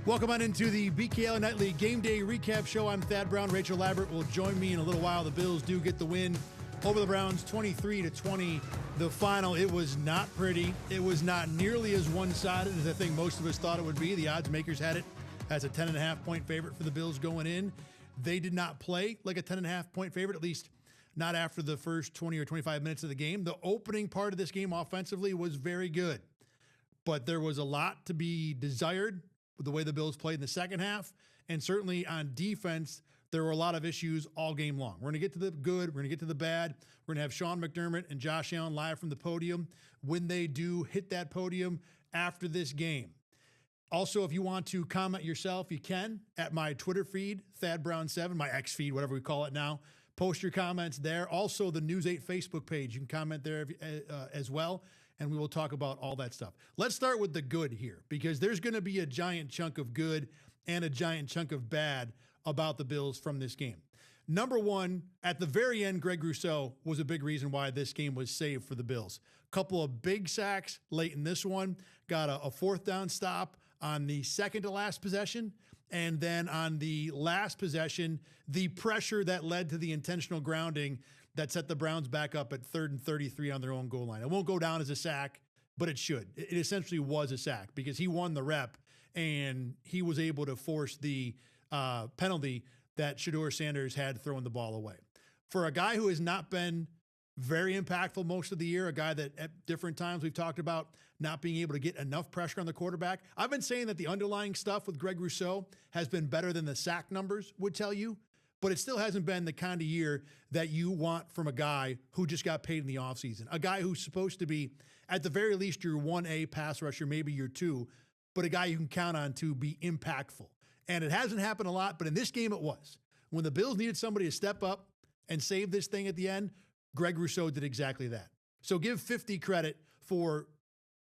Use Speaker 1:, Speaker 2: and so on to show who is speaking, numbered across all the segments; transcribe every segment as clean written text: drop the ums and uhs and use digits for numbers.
Speaker 1: Welcome on into the BKL Nightly Gameday Recap show. I'm Thad Brown. Rachel Libert will join me in a little while. The Bills do get the win over the Browns, 23-20. The final, it was not pretty. It was not nearly as one-sided as I think most of us thought it would be. The odds makers had it as a 10.5-point favorite for the Bills going in. They did not play like a 10.5-point favorite, at least not after the first 20 or 25 minutes of the game. The opening part of this game offensively was very good, but there was a lot to be desired with the way the Bills played in the second half. And certainly on defense, there were a lot of issues all game long. We're going to get to the good. We're going to get to the bad. We're going to have Sean McDermott and Josh Allen live from the podium when they do hit that podium after this game. Also, if you want to comment yourself, you can at my Twitter feed, ThadBrown7, my X feed, whatever we call it now. Post your comments there. Also, the News 8 Facebook page. You can comment there as well, and we will talk about all that stuff. Let's start with the good here, because there's going to be a giant chunk of good and a giant chunk of bad about the Bills from this game. Number one, at the very end, Greg Rousseau was a big reason why this game was saved for the Bills. Couple of big sacks late in this one, got a fourth down stop on the second to last possession. And then on the last possession, the pressure that led to the intentional grounding that set the Browns back up at 3rd and 33 on their own goal line. It won't go down as a sack, but it should. It essentially was a sack because he won the rep and he was able to force the penalty that Shedeur Sanders had throwing the ball away. For a guy who has not been very impactful most of the year, a guy that at different times we've talked about not being able to get enough pressure on the quarterback. I've been saying that the underlying stuff with Greg Rousseau has been better than the sack numbers would tell you, but it still hasn't been the kind of year that you want from a guy who just got paid in the offseason, a guy who's supposed to be, at the very least, your 1A pass rusher, maybe your 2, but a guy you can count on to be impactful. And it hasn't happened a lot, but in this game it was. When the Bills needed somebody to step up and save this thing at the end, Greg Rousseau did exactly that. So give 50 credit for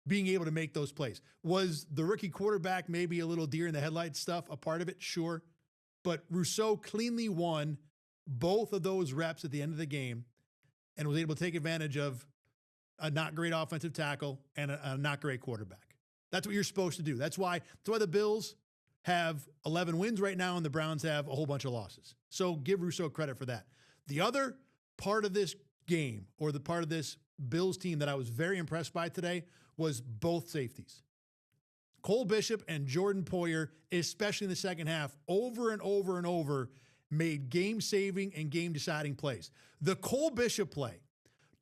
Speaker 1: being able to make those plays. Was the rookie quarterback maybe a little deer in the headlights stuff a part of it? Sure. But Rousseau cleanly won both of those reps at the end of the game and was able to take advantage of a not great offensive tackle and a not great quarterback. That's what you're supposed to do. That's why the Bills have 11 wins right now and the Browns have a whole bunch of losses. So give Rousseau credit for that. The other part of this game, or the part of this Bills team that I was very impressed by today, was both safeties. Cole Bishop and Jordan Poyer, especially in the second half, over and over and over, made game-saving and game-deciding plays. The Cole Bishop play,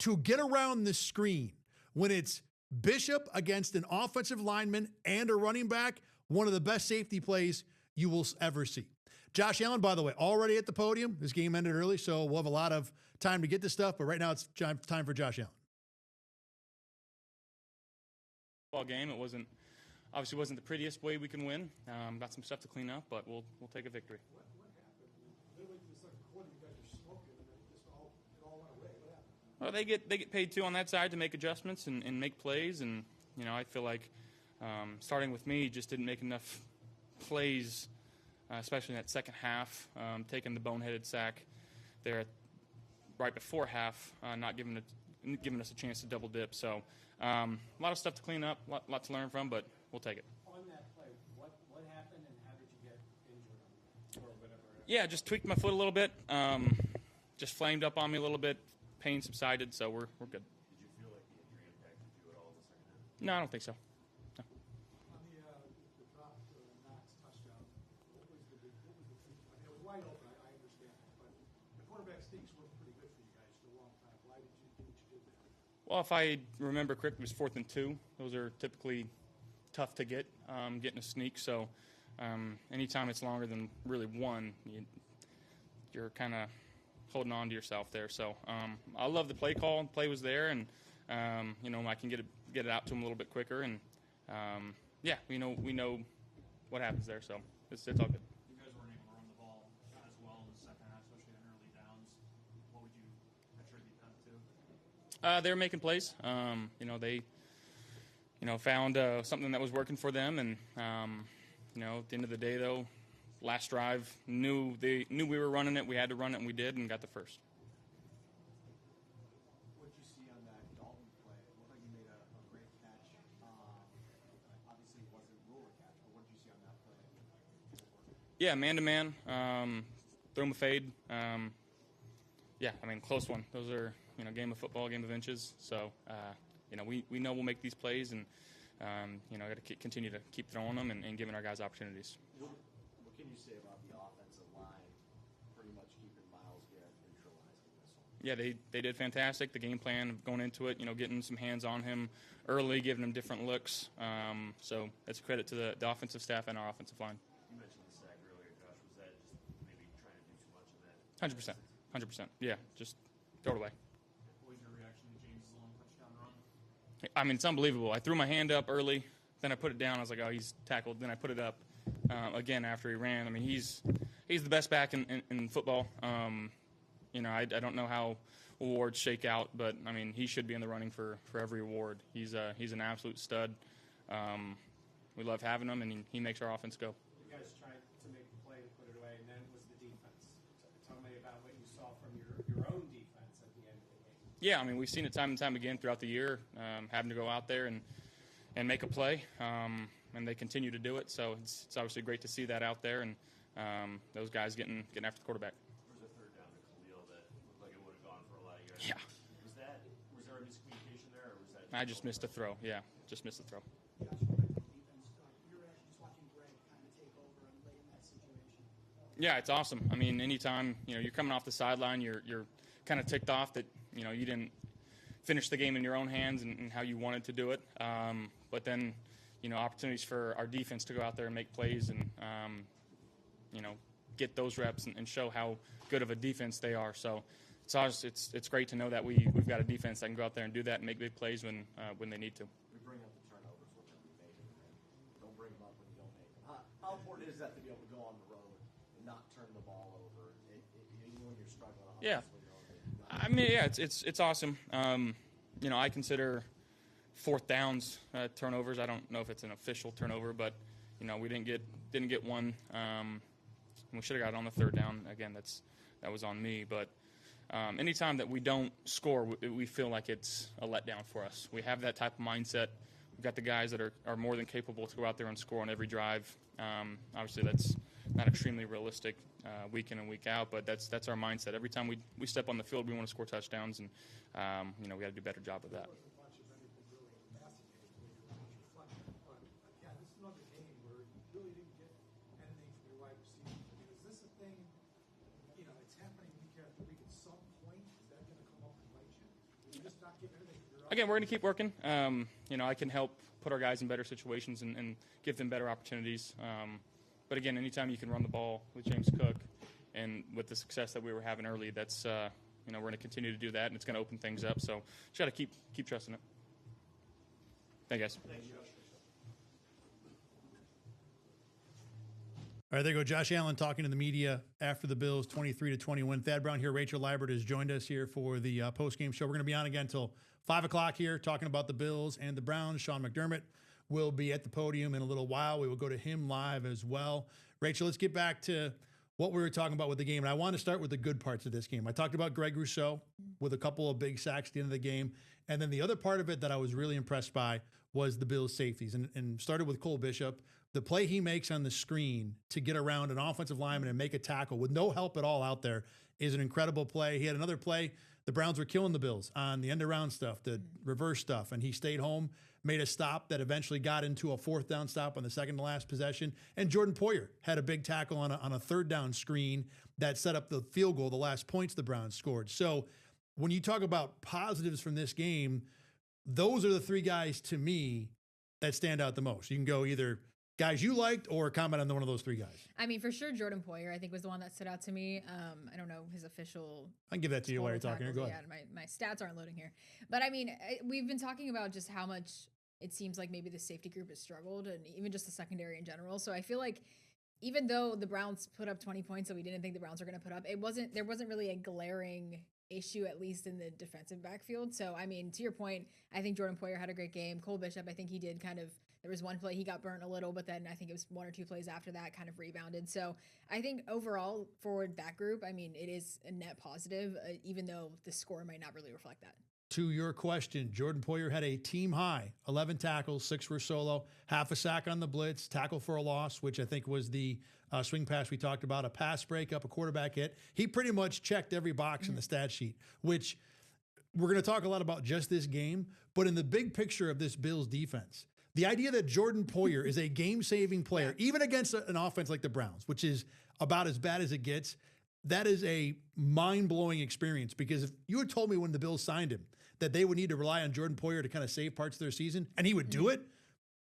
Speaker 1: to get around the screen when it's Bishop against an offensive lineman and a running back, one of the best safety plays you will ever see. Josh Allen, by the way, already at the podium. This game ended early, so we'll have a lot of time to get this stuff, but right now it's time for Josh Allen.
Speaker 2: Ball game. It obviously wasn't the prettiest way we can win. Got some stuff to clean up, but we'll take a victory.
Speaker 1: What happened? Literally the second quarter, you guys were smoking, and then it all went away. What happened?
Speaker 2: Well, they get paid too on that side to make adjustments and make plays, and I feel like starting with me just didn't make enough plays, especially in that second half, taking the boneheaded sack there right before half, not giving us a chance to double dip. So a lot of stuff to clean up, a lot to learn from, but we'll take it.
Speaker 3: On that play, what happened and how did you get injured or whatever?
Speaker 2: Yeah, just tweaked my foot a little bit, just flamed up on me a little bit. Pain subsided, so we're good.
Speaker 4: Did you feel like the injury impacted you at all in the second half?
Speaker 2: No, I don't think so. No.
Speaker 1: On the drop to Knox touchdown, what was the I mean, it was wide open, I understand that, but the quarterback sneaks were pretty good for you guys for a long time. Why did you do what you did there?
Speaker 2: Well, if I remember correctly, it was 4th and 2. Those are typically tough to get, getting a sneak. So anytime it's longer than really one, you're kind of holding on to yourself there. So I love the play call. Play was there, and I can get it out to him a little bit quicker. And yeah, we know what happens there. So it's all good.
Speaker 5: You guys weren't able to run the ball as well in the second half, especially on early downs. What would you attribute that to?
Speaker 2: They were making plays. They found something that was working for them, and at the end of the day, though, last drive, knew we were running it. We had to run it, and we did, and got the first.
Speaker 3: What did you see on that Dalton play? It looked like you made a great catch. Obviously, it wasn't a ruler catch, but what did you see on that play?
Speaker 2: Yeah, man-to-man, throw him a fade. Yeah, I mean, close one. Those are, game of football, game of inches. So, we know we'll make these plays, and, got to continue to keep throwing them and giving our guys opportunities.
Speaker 6: What can you say about the offensive line pretty much keeping Miles Garrett neutralized in this one?
Speaker 2: Yeah, they did fantastic. The game plan going into it, getting some hands on him early, giving him different looks. So that's a credit to the offensive staff and our offensive line.
Speaker 4: You mentioned the sack earlier, Josh. Was that just maybe trying to do too much of that?
Speaker 2: 100%. Yeah, just throw it away.
Speaker 5: What was your reaction to James' long touchdown run?
Speaker 2: I mean, it's unbelievable. I threw my hand up early, then I put it down. I was like, oh, he's tackled. Then I put it up again after he ran. I mean, he's the best back in football. I don't know how awards shake out, but, I mean, he should be in the running for every award. He's an absolute stud. We love having him, and he makes our offense go.
Speaker 3: You guys tried to make the play to put it away, and then it was the defense. Tell me about what you saw from your own defense at the end of the game.
Speaker 2: Yeah, I mean, we've seen it time and time again throughout the year, having to go out there and make a play, and they continue to do it. So it's obviously great to see that out there, and those guys getting after the quarterback.
Speaker 4: There was a third down to Khalil that looked like it would have gone for a lot of yards.
Speaker 2: Yeah.
Speaker 4: Was there a miscommunication there, or was that?
Speaker 2: I just missed the throw. Yeah, just missed the throw.
Speaker 7: Josh, what about the defense? Your reaction just watching Greg kind of take over and lay in that situation?
Speaker 2: Yeah, it's awesome. I mean, anytime you're coming off the sideline, you're kind of ticked off that you didn't finish the game in your own hands and how you wanted to do it. But then opportunities for our defense to go out there and make plays and get those reps and show how good of a defense they are. So it's great to know that we've got a defense that can go out there and do that and make big plays when they need to.
Speaker 6: We bring up the turnovers when we make them. Don't bring them up when you don't make them. How important is that to be able to go on the road and not turn the ball over, even when you're struggling?
Speaker 2: Yeah. I mean, yeah, it's awesome. I consider fourth downs turnovers. I don't know if it's an official turnover, but we didn't get one. We should have got it on the third down. Again, that was on me. But anytime that we don't score, we feel like it's a letdown for us. We have that type of mindset. We've got the guys that are more than capable to go out there and score on every drive. Obviously, that's not extremely realistic week in and week out, but that's our mindset. Every time we step on the field, we want to score touchdowns, and we got to do a better job of that.
Speaker 7: Again, this is another game where you really didn't get anything from your wide receivers. I mean, is this a thing, it's happening week after week. At some point, is that going to come up and bite you? You're just not getting anything from your
Speaker 2: Again, we're going to keep working. I can help put our guys in better situations and give them better opportunities. But again, anytime you can run the ball with James Cook and with the success that we were having early, that's we're going to continue to do that, and it's going to open things up. So just got to keep trusting it. Thank you, guys.
Speaker 1: All right, there you go. Josh Allen talking to the media after the Bills' 23-20 win. Thad Brown here. Rachel Libert has joined us here for the post-game show. We're going to be on again until 5 o'clock here talking about the Bills and the Browns. Sean McDermott will be at the podium in a little while. We will go to him live as well. Rachel, let's get back to what we were talking about with the game. And I want to start with the good parts of this game. I talked about Greg Rousseau with a couple of big sacks at the end of the game. And then the other part of it that I was really impressed by was the Bills' safeties. And started with Cole Bishop. The play he makes on the screen to get around an offensive lineman and make a tackle with no help at all out there is an incredible play. He had another play. The Browns were killing the Bills on the end-around stuff, the reverse stuff, and he stayed home, made a stop that eventually got into a fourth down stop on the second-to-last possession. And Jordan Poyer had a big tackle on a third down screen that set up the field goal, the last points the Browns scored. So when you talk about positives from this game, those are the three guys to me that stand out the most. You can go either guys you liked or comment on one of those three guys.
Speaker 8: I mean, for sure, Jordan Poyer, I think, was the one that stood out to me. I don't know his official.
Speaker 1: I can give that to you while you're talking. Go ahead.
Speaker 8: Yeah, my stats aren't loading here. But I mean, we've been talking about just how much it seems like maybe the safety group has struggled, and even just the secondary in general. So I feel like even though the Browns put up 20 points that we didn't think the Browns were going to put up, there wasn't really a glaring issue, at least in the defensive backfield. So, I mean, to your point, I think Jordan Poyer had a great game. Cole Bishop, I think he did there was one play he got burnt a little, but then I think it was one or two plays after that kind of rebounded. So I think overall for that group, I mean, it is a net positive, even though the score might not really reflect that.
Speaker 1: To your question, Jordan Poyer had a team high 11 tackles, 6 for solo, half a sack on the blitz, tackle for a loss, which I think was the swing pass we talked about, a pass breakup, a quarterback hit. He pretty much checked every box in the stat sheet, which we're going to talk a lot about just this game. But in the big picture of this Bills defense, the idea that Jordan Poyer is a game-saving player, even against an offense like the Browns, which is about as bad as it gets, that is a mind-blowing experience. Because if you had told me when the Bills signed him that they would need to rely on Jordan Poyer to kind of save parts of their season, and he would do it,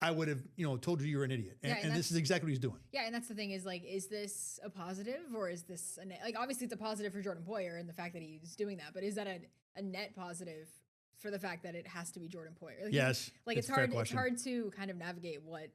Speaker 1: I would have, told you were an idiot. And this is exactly what he's doing.
Speaker 8: Yeah, and that's the thing is, like, is this a positive or is this like, obviously it's a positive for Jordan Poyer and the fact that he's doing that, but is that a net positive for the fact that it has to be Jordan Poyer? Like,
Speaker 1: yes.
Speaker 8: Like it's hard to kind of navigate what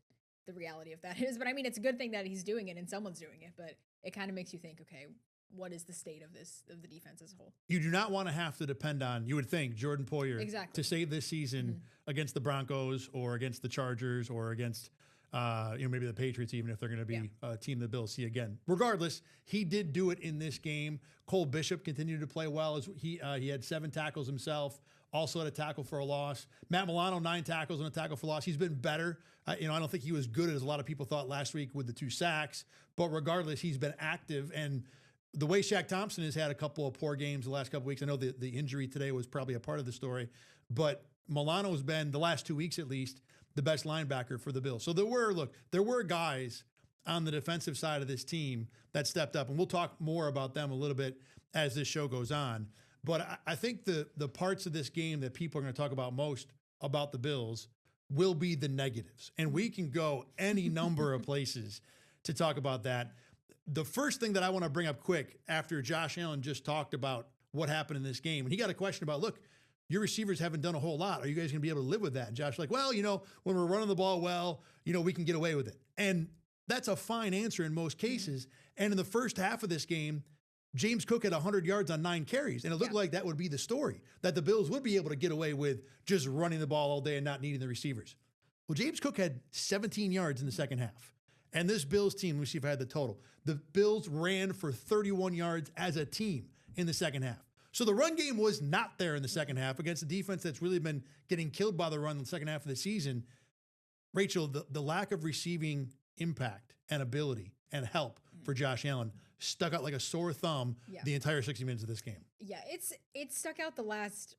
Speaker 8: the reality of that is. But I mean, it's a good thing that he's doing it and someone's doing it, but it kind of makes you think, okay, what is the state of the defense as a whole?
Speaker 1: You do not want to have to depend on, you would think, Jordan Poyer to save this season against the Broncos or against the Chargers or against maybe the Patriots, even if they're going to be a team the Bills see again. Regardless, he did do it in this game. Cole Bishop continued to play well. As he had 7 tackles himself, also had a tackle for a loss. Matt Milano, 9 tackles and a tackle for loss. He's been better. I don't think he was good as a lot of people thought last week with the 2 sacks, but regardless, he's been active. And the way Shaq Thompson has had a couple of poor games the last couple of weeks, I know the injury today was probably a part of the story, but Milano has been, the last 2 weeks at least, the best linebacker for the Bills. So there were guys on the defensive side of this team that stepped up, and we'll talk more about them a little bit as this show goes on. But I think the parts of this game that people are going to talk about most about the Bills will be the negatives. And we can go any number of places to talk about that. The first thing that I want to bring up quick after Josh Allen just talked about what happened in this game, and he got a question about, look, your receivers haven't done a whole lot. Are you guys going to be able to live with that? And Josh like, well, when we're running the ball well, we can get away with it. And that's a fine answer in most cases. And in the first half of this game, James Cook had 100 yards on 9 carries. And it looked like that would be the story, that the Bills would be able to get away with just running the ball all day and not needing the receivers. Well, James Cook had 17 yards in the second half. And this Bills team, let me see if I had the total. The Bills ran for 31 yards as a team in the second half. So the run game was not there in the second half against a defense that's really been getting killed by the run in the second half of the season. Rachel, the lack of receiving impact and ability and help for Josh Allen stuck out like a sore thumb the entire 60 minutes of this game.
Speaker 8: Yeah, it's stuck out the last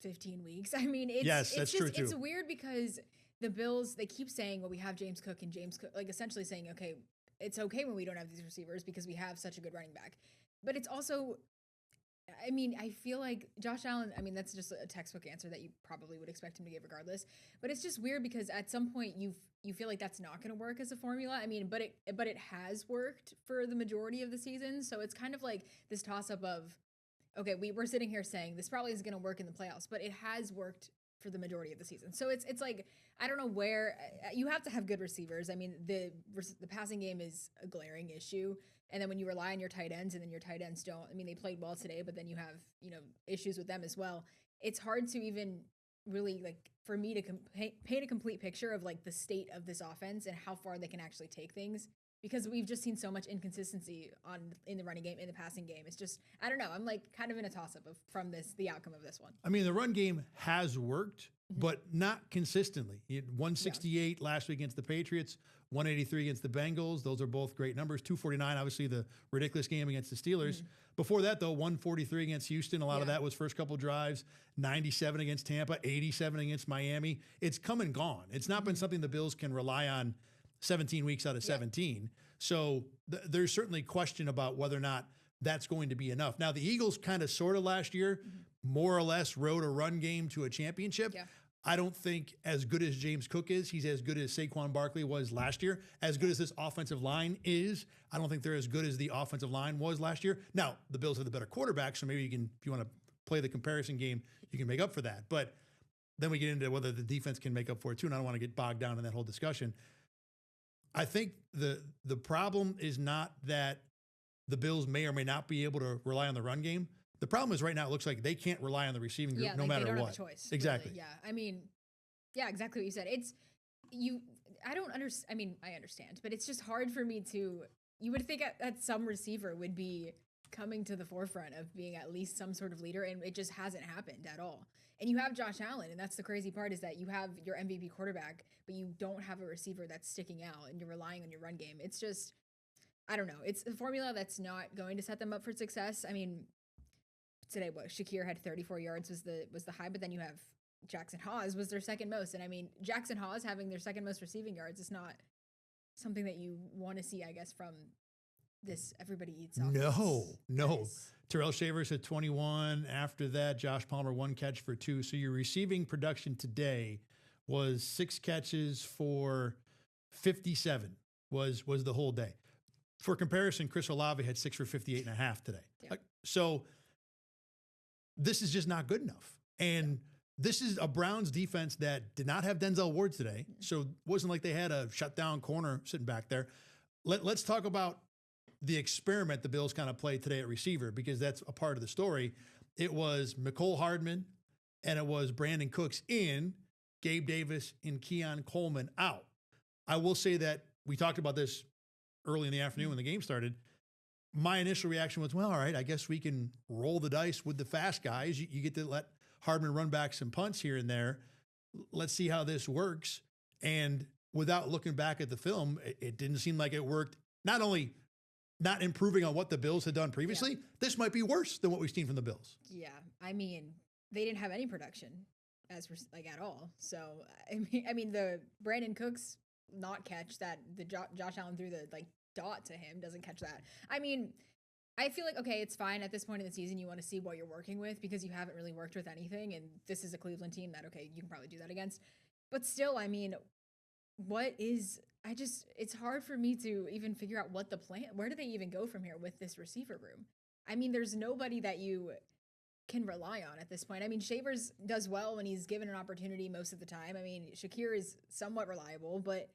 Speaker 8: 15 weeks. I mean,
Speaker 1: that's true too.
Speaker 8: It's weird because the Bills, they keep saying, well, we have James Cook, like essentially saying, okay, it's okay when we don't have these receivers because we have such a good running back. But it's also, I mean, I feel like Josh Allen, I mean, that's just a textbook answer that you probably would expect him to give regardless. But it's just weird because at some point you feel like that's not going to work as a formula. I mean, but it has worked for the majority of the season. So it's kind of like this toss up of, okay, we're sitting here saying this probably isn't going to work in the playoffs, but it has worked for the majority of the season. So it's like, I don't know where you have to have good receivers. I mean, the passing game is a glaring issue. And then when you rely on your tight ends and then your tight ends don't, I mean, they played well today, but then you have, issues with them as well. It's hard to even really, like, for me to paint a complete picture of like the state of this offense and how far they can actually take things, because we've just seen so much inconsistency in the running game, in the passing game. It's just, I don't know. I'm like kind of in a toss-up from the outcome of this one.
Speaker 1: I mean, the run game has worked, but not consistently. He had 168 last week against the Patriots, 183 against the Bengals. Those are both great numbers. 249, obviously the ridiculous game against the Steelers. Before that, though, 143 against Houston. A lot of that was first couple drives. 97 against Tampa, 87 against Miami. It's come and gone. It's not been something the Bills can rely on 17 weeks out of 17. So there's certainly question about whether or not that's going to be enough. Now, the Eagles kind of sort of last year, more or less rode a run game to a championship. Yeah. I don't think as good as James Cook is, he's as good as Saquon Barkley was last year. As good as this offensive line is, I don't think they're as good as the offensive line was last year. Now, the Bills have the better quarterback, so maybe you can, if you want to play the comparison game, you can make up for that. But then we get into whether the defense can make up for it too, and I don't want to get bogged down in that whole discussion. I think the problem is not that the Bills may or may not be able to rely on the run game. The problem is right now it looks like they can't rely on the receiving group no matter
Speaker 8: they don't
Speaker 1: what.
Speaker 8: Have a choice,
Speaker 1: exactly.
Speaker 8: Really. Yeah. I mean, yeah, exactly what you said. I don't understand. I mean, I understand, but it's just hard for me to, you would think that some receiver would be coming to the forefront of being at least some sort of leader, and it just hasn't happened at all. And you have Josh Allen, and that's the crazy part, is that you have your MVP quarterback, but you don't have a receiver that's sticking out, and you're relying on your run game. It's just, I don't know. It's a formula that's not going to set them up for success. I mean, today, Shakir had 34 yards was the high, but then you have Jackson Hawes was their second most. And I mean, Jackson Hawes having their second most receiving yards is not something that you want to see, I guess, from this everybody eats offense.
Speaker 1: No. Terrell Shavers had 21. After that, Josh Palmer 1 catch for 2. So your receiving production today was 6 catches for 57 was the whole day. For comparison, Chris Olave had 6 for 58.5 today.
Speaker 8: Yeah.
Speaker 1: So this is just not good enough. And this is a Browns defense that did not have Denzel Ward today. So it wasn't like they had a shutdown corner sitting back there. Let's talk about the experiment the Bills kind of played today at receiver, because that's a part of the story. It was Mecole Hardman and it was Brandon Cooks in, Gabe Davis and Keon Coleman out. I will say that we talked about this early in the afternoon when the game started. My initial reaction was, well, all right, I guess we can roll the dice with the fast guys. You get to let Hardman run back some punts here and there. Let's see how this works. And without looking back at the film, it didn't seem like it worked. Not only not improving on what the Bills had done previously, this might be worse than what we've seen from the Bills.
Speaker 8: Yeah, I mean, they didn't have any production at all. So I mean, the Brandon Cooks not catch that the Josh Allen threw the dot to him doesn't catch that. I mean, I feel like, okay, it's fine at this point in the season. You want to see what you're working with because you haven't really worked with anything, and this is a Cleveland team that, okay, you can probably do that against. But still, I mean, it's hard for me to even figure out what the plan, where do they even go from here with this receiver room? I mean, there's nobody that you can rely on at this point. I mean, Shavers does well when he's given an opportunity most of the time. I mean, Shakir is somewhat reliable, but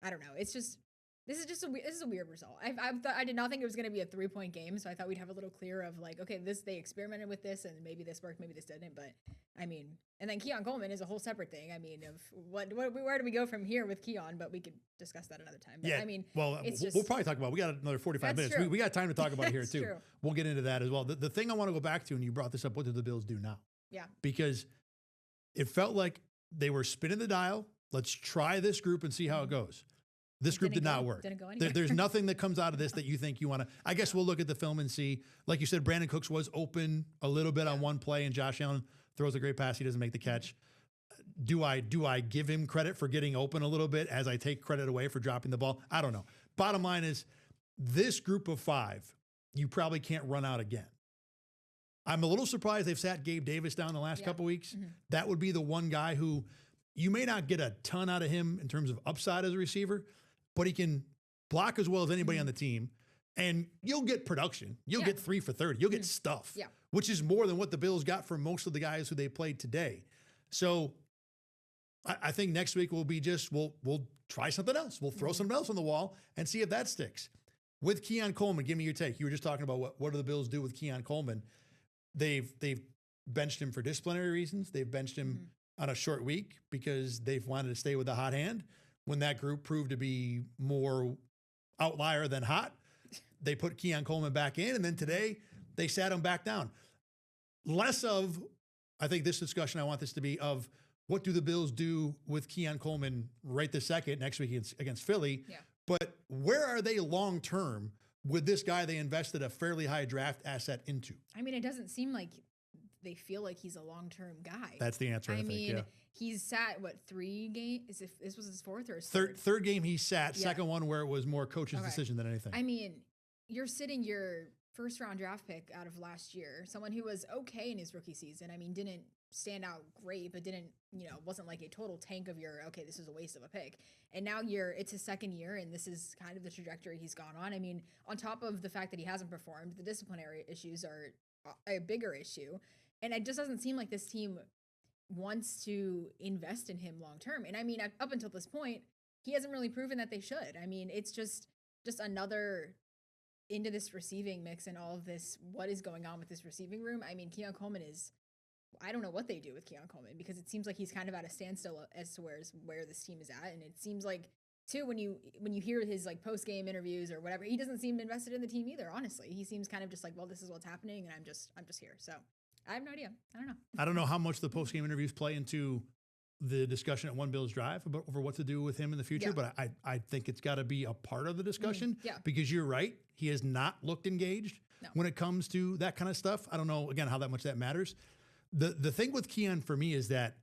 Speaker 8: I don't know. It's just, this is a weird result. I did not think it was going to be a 3-point game, so I thought we'd have a little clear of okay, they experimented with this and maybe this worked, maybe this didn't. But I mean, and then Keon Coleman is a whole separate thing. I mean, of where do we go from here with Keon? But we could discuss that another time. But,
Speaker 1: yeah,
Speaker 8: I mean,
Speaker 1: well, we'll probably talk about it. We got another 45 minutes. We got time to talk about it here too.
Speaker 8: True.
Speaker 1: We'll get into that as well. The thing I want to go back to, and you brought this up, what do the Bills do now?
Speaker 8: Yeah,
Speaker 1: because it felt like they were spinning the dial. Let's try this group and see how it goes. This group did not work.
Speaker 8: Didn't go anywhere.
Speaker 1: There's nothing that comes out of this that you think you want to. I guess we'll look at the film and see. Like you said, Brandon Cooks was open a little bit on one play, and Josh Allen throws a great pass. He doesn't make the catch. Do I give him credit for getting open a little bit as I take credit away for dropping the ball? I don't know. Bottom line is, this group of 5, you probably can't run out again. I'm a little surprised they've sat Gabe Davis down the last couple weeks. Mm-hmm. That would be the one guy who you may not get a ton out of him in terms of upside as a receiver, but he can block as well as anybody on the team, and you'll get production. You'll get 3 for 30. You'll get stuff, which is more than what the Bills got from most of the guys who they played today. So I think next week will be we'll try something else. We'll throw something else on the wall and see if that sticks. With Keon Coleman, give me your take. You were just talking about what do the Bills do with Keon Coleman. They've benched him for disciplinary reasons. They've benched him on a short week because they've wanted to stay with the hot hand. When that group proved to be more outlier than hot, they put Keon Coleman back in, and then today they sat him back down. Less of, I think this discussion, I want this to be of what do the Bills do with Keon Coleman right this second next week against Philly, but where are they long-term with this guy they invested a fairly high draft asset into?
Speaker 8: I mean, it doesn't seem like they feel like he's a long-term guy.
Speaker 1: That's the answer, I think, yeah.
Speaker 8: He's sat, 3 games? This was his 4th or his
Speaker 1: third game he sat, second one where it was more coach's decision than anything.
Speaker 8: I mean, you're sitting your first-round draft pick out of last year, someone who was okay in his rookie season. I mean, didn't stand out great, but didn't, wasn't like a total tank of okay, this is a waste of a pick. And now it's his second year, and this is kind of the trajectory he's gone on. I mean, on top of the fact that he hasn't performed, the disciplinary issues are a bigger issue. And it just doesn't seem like this team wants to invest in him long term. And I mean, up until this point, he hasn't really proven that they should. I mean, it's just another into this receiving mix and all of this, what is going on with this receiving room. I mean, Keon Coleman I don't know what they do with Keon Coleman, because it seems like he's kind of at a standstill as to where this team is at. And it seems like too, when you hear his like post game interviews or whatever, he doesn't seem invested in the team either. Honestly, he seems kind of just like, well, this is what's happening, and I'm just here. So I have no idea. I don't know.
Speaker 1: I don't know how much the post game interviews play into the discussion at One Bills Drive about over what to do with him in the future, but I think it's got to be a part of the discussion. Because you're right, he has not looked engaged when it comes to that kind of stuff. I don't know again how that much that matters. The thing with Keon for me is that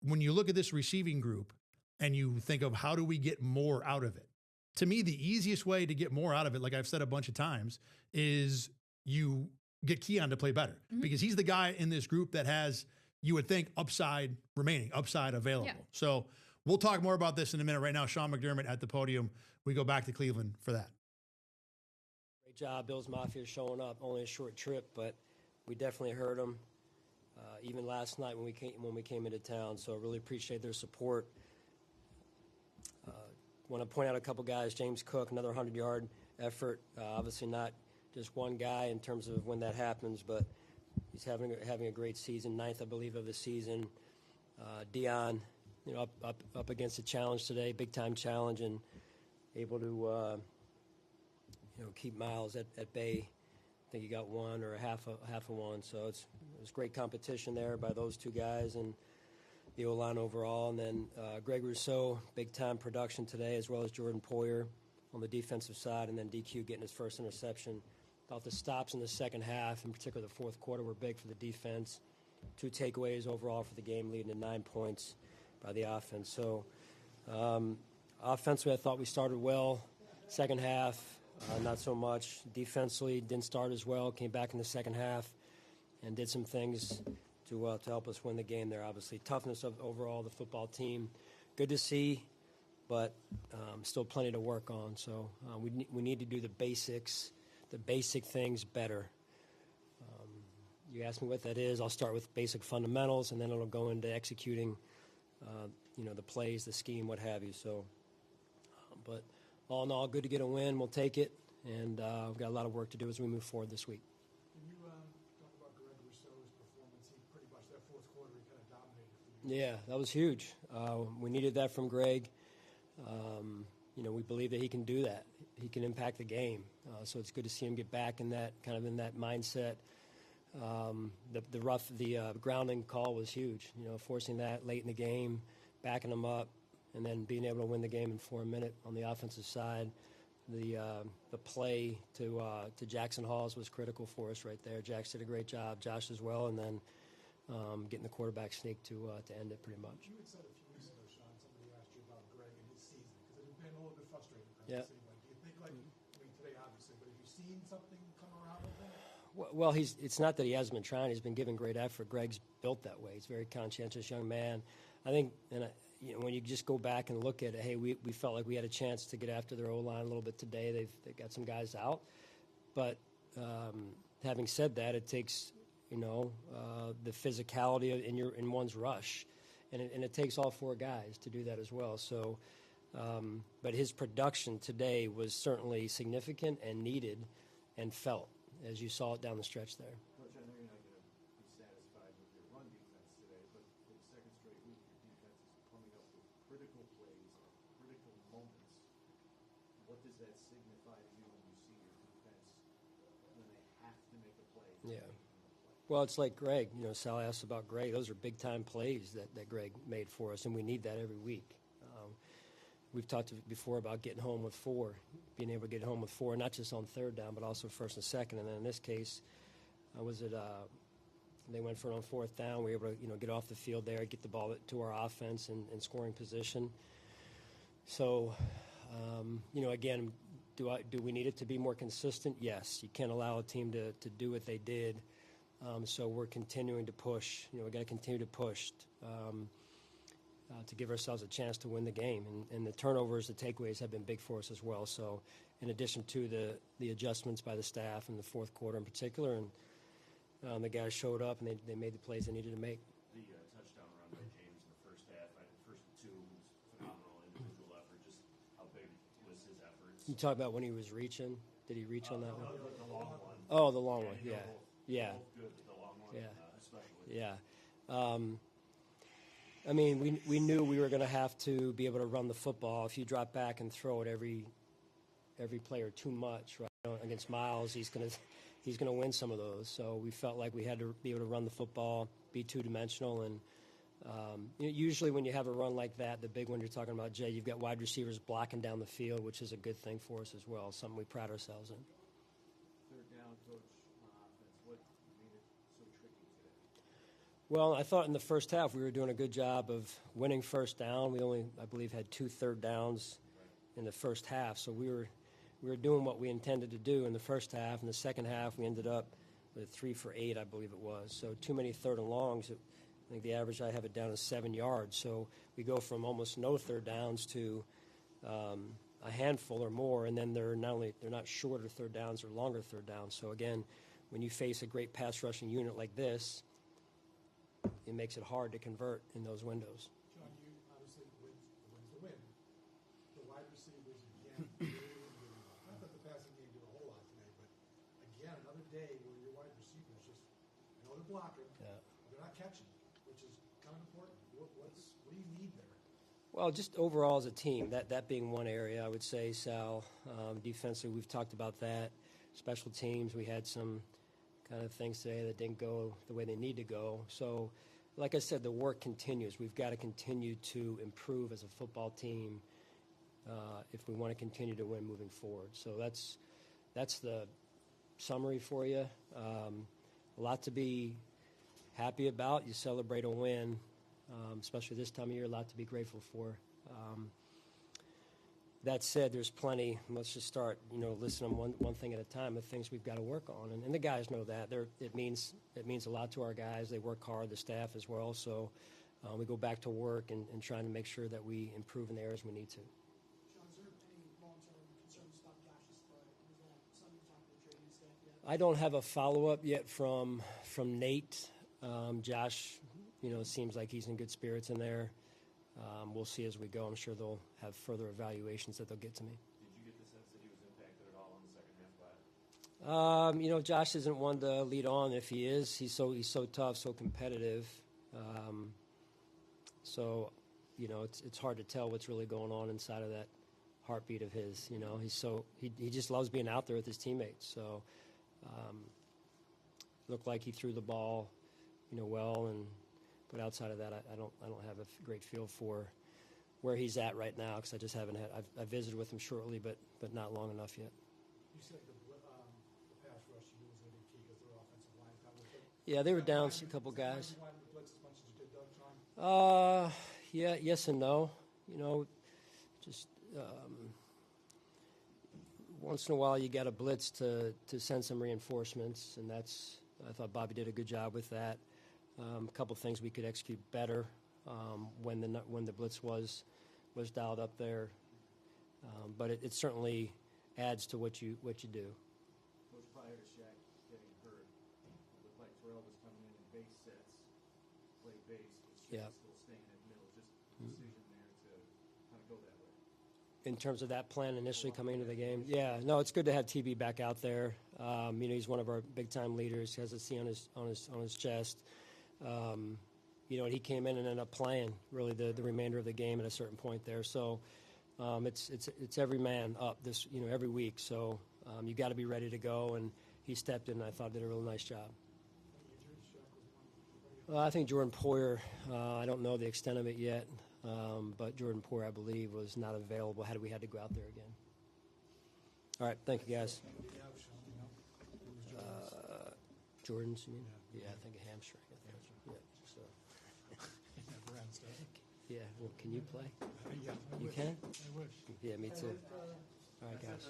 Speaker 1: when you look at this receiving group and you think of how do we get more out of it, to me the easiest way to get more out of it, like I've said a bunch of times, is you get Keon to play better because he's the guy in this group that has, you would think, upside remaining, upside available. So we'll talk more about this in a minute. Right now, Sean McDermott at the podium. We go back to Cleveland for that.
Speaker 9: Great job, Bills Mafia, showing up. Only a short trip, but we definitely heard them. Even last night when we came into town. So I really appreciate their support. Want to point out a couple guys. James Cook, another 100-yard effort. Obviously not just one guy in terms of when that happens, but he's having a great season, 9th, I believe, of the season. Dion, up against a challenge today, big time challenge, and able to keep Miles at bay. I think he got one or a half a one, so it was great competition there by those two guys and the O-line overall. And then Greg Rousseau, big time production today, as well as Jordan Poyer on the defensive side, and then DQ getting his first interception. Thought the stops in the second half, in particular the fourth quarter, were big for the defense. 2 takeaways overall for the game, leading to 9 points by the offense. So offensively, I thought we started well. Second half, not so much. Defensively, didn't start as well. Came back in the second half and did some things to help us win the game there, obviously. Toughness of overall the football team. Good to see, but still plenty to work on. So we need to do the basics, the basic things better. You asked me what that is. I'll start with basic fundamentals, and then it'll go into executing, the plays, the scheme, what have you. So, but all in all, good to get a win. We'll take it, and we've got a lot of work to do as we move forward this week.
Speaker 7: Can you talk about Greg Rousseau's performance? He pretty much, that fourth quarter, he kind of dominated for you.
Speaker 9: Yeah, that was huge. We needed that from Greg. We believe that he can do that. He can impact the game. So it's good to see him get back in that mindset. The grounding call was huge. Forcing that late in the game, backing him up, and then being able to win the game in 4 minutes on the offensive side. The play to Jackson Halls was critical for us right there. Jax did a great job, Josh as well, and then getting the quarterback sneak to end it pretty much.
Speaker 7: You had said a few weeks ago, Sean, somebody asked you about Greg and his season because it had been a little bit frustrating.
Speaker 9: Yeah.
Speaker 7: Do you think, today obviously, but have you seen something come around with him?
Speaker 9: Well, it's not that he hasn't been trying. He's been giving great effort. Greg's built that way. He's a very conscientious young man. I think, when you just go back and look at it, hey, we felt like we had a chance to get after their O-line a little bit today. They've got some guys out. But having said that, it takes, the physicality in one's rush. And it takes all 4 guys to do that as well. So, but his production today was certainly significant and needed and felt, as you saw it down the stretch there.
Speaker 6: Coach, I know you're not going to be satisfied with your run defense today, but for the second straight week, your defense is coming up with critical plays at critical moments. What does that signify to you when you see your defense when they have to make a play?
Speaker 9: Yeah. Well, it's like Greg. Sal asked about Greg. Those are big-time plays that Greg made for us, and we need that every week. We've talked before about getting home with 4, being able to get home with 4, not just on third down, but also first and second. And then in this case, they went for it on fourth down. We were able to, get off the field there, get the ball to our offense in scoring position. So, again, do we need it to be more consistent? Yes. You can't allow a team to do what they did. So we're continuing to push. We got to continue to push. To give ourselves a chance to win the game. And the turnovers, the takeaways have been big for us as well. So in addition to the adjustments by the staff in the fourth quarter in particular, and the guys showed up and they made the plays they needed to make.
Speaker 4: The touchdown run by James in the first half, the first 2 was phenomenal individual effort. Just how big was his efforts?
Speaker 9: You talk about when he was reaching. Did he reach on that one?
Speaker 4: The long one.
Speaker 9: Oh, the long one, yeah.
Speaker 4: Both good, but the long one
Speaker 9: Yeah.
Speaker 4: especially.
Speaker 9: Yeah. I mean, we knew we were going to have to be able to run the football. If you drop back and throw it every player too much, right? Against Miles, he's going to win some of those. So we felt like we had to be able to run the football, be two-dimensional, and usually when you have a run like that, the big one you're talking about, Jay, you've got wide receivers blocking down the field, which is a good thing for us as well, something we pride ourselves in.
Speaker 6: Third down, Coach, on offense, what made it so tricky today?
Speaker 9: Well, I thought in the first half we were doing a good job of winning first down. We only, I believe, had 2 third downs in the first half, so we were doing what we intended to do in the first half. In the second half, we ended up with 3 for 8, I believe it was. So too many third and longs. I think the average I have it down is 7 yards. So we go from almost no third downs to a handful or more, and then they're not shorter third downs or longer third downs. So again, when you face a great pass rushing unit like this, it makes it hard to convert in those windows.
Speaker 7: John, you obviously wins the win. The wide receivers again, really, really well. Not that the passing game did a whole lot today, but again, another day where your wide receivers just, I know they're blocking,
Speaker 9: Yeah.
Speaker 7: they're not catching, which is kind of important. What do you need there?
Speaker 9: Well, just overall as a team, that being one area, I would say, Sal. Defensively, we've talked about that. Special teams, we had some kind of things today that didn't go the way they need to go. So, like I said, the work continues. We've got to continue to improve as a football team if we want to continue to win moving forward. So that's the summary for you. A lot to be happy about. You celebrate a win, especially this time of year, a lot to be grateful for. That said, there's plenty. Let's just start, listing them one thing at a time of things we've got to work on, and the guys know that. It means a lot to our guys. They work hard, the staff as well. So we go back to work and trying to make sure that we improve in the areas we need to.
Speaker 7: John, is there any long-term concerns about Josh's foot? Is that something you talked to the training staff yet?
Speaker 9: I don't have a follow-up yet from Nate. Josh, it seems like he's in good spirits in there. We'll see as we go. I'm sure they'll have further evaluations that they'll get to me.
Speaker 4: Did you get the sense that he was impacted at all in the second half by it?
Speaker 9: Josh isn't one to lead on. If he is, he's so tough, so competitive. It's hard to tell what's really going on inside of that heartbeat of his. He just loves being out there with his teammates. So looked like he threw the ball, well, but outside of that, I don't have a great feel for where he's at right now because I just haven't had. I visited with him shortly, but not long enough yet.
Speaker 7: You said the pass rush you was a big key because their offensive line got with it.
Speaker 9: Yeah, they were down a couple guys.
Speaker 7: You wanted to blitz as much as you did, Doug, John?
Speaker 9: Yeah, yes and no. Just once in a while you got a blitz to send some reinforcements, and I thought Bobby did a good job with that. A couple things we could execute better when the blitz was dialed up there, but it certainly adds to what you do.
Speaker 6: Coach, prior to Shaq getting hurt, it looked like Terrell was coming in base sets, play base, but Shaq still staying in the middle. Just decision there to kind of go that way.
Speaker 9: In terms of that plan initially coming into the game, no, it's good to have TB back out there. He's one of our big-time leaders. He has a C on his chest. He came in and ended up playing really the remainder of the game at a certain point there. So it's every man up this every week. So you got to be ready to go. And he stepped in and I thought did a really nice job. I think Jordan Poyer. I don't know the extent of it yet, but Jordan Poyer I believe was not available had we had to go out there again. All right, thank you guys. Jordan's, you mean? Yeah, I think a hamstring. Yeah, well, can you play?
Speaker 7: Yeah,
Speaker 9: You can?
Speaker 7: I wish.
Speaker 9: Yeah, me too. All right, guys.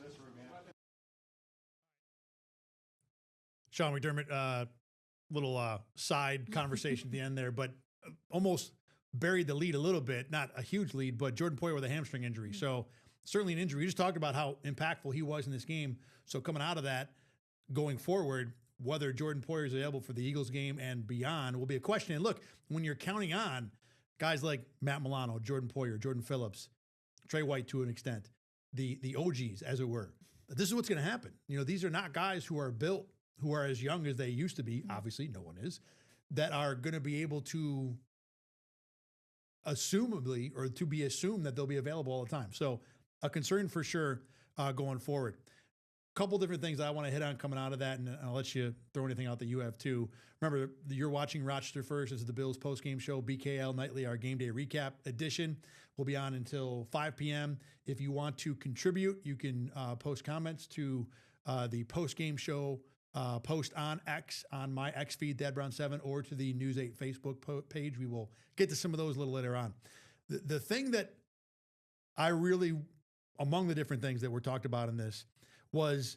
Speaker 1: Sean McDermott, little side conversation at the end there, but almost buried the lead a little bit. Not a huge lead, but Jordan Poyer with a hamstring injury. So certainly an injury. We just talked about how impactful he was in this game. So coming out of that, going forward, whether Jordan Poyer is available for the Eagles game and beyond will be a question. And look, when you're counting on guys like Matt Milano, Jordan Poyer, Jordan Phillips, Trey White to an extent, the OGs, as it were, this is what's going to happen. These are not guys who are built, who are as young as they used to be. Obviously, no one is, that are going to be able to assumably, or to be assumed that they'll be available all the time. So a concern for sure going forward. Couple different things I want to hit on coming out of that, and I'll let you throw anything out that you have too. Remember, you're watching Rochester First. This is the Bills post-game show, BKL Nightly, our game day recap edition. We'll be on until 5 p.m. If you want to contribute, you can post comments to the post-game show post on X, on my X feed, DadBrown7, or to the News 8 Facebook page. We will get to some of those a little later on. The thing that I really, among the different things that were talked about in this, was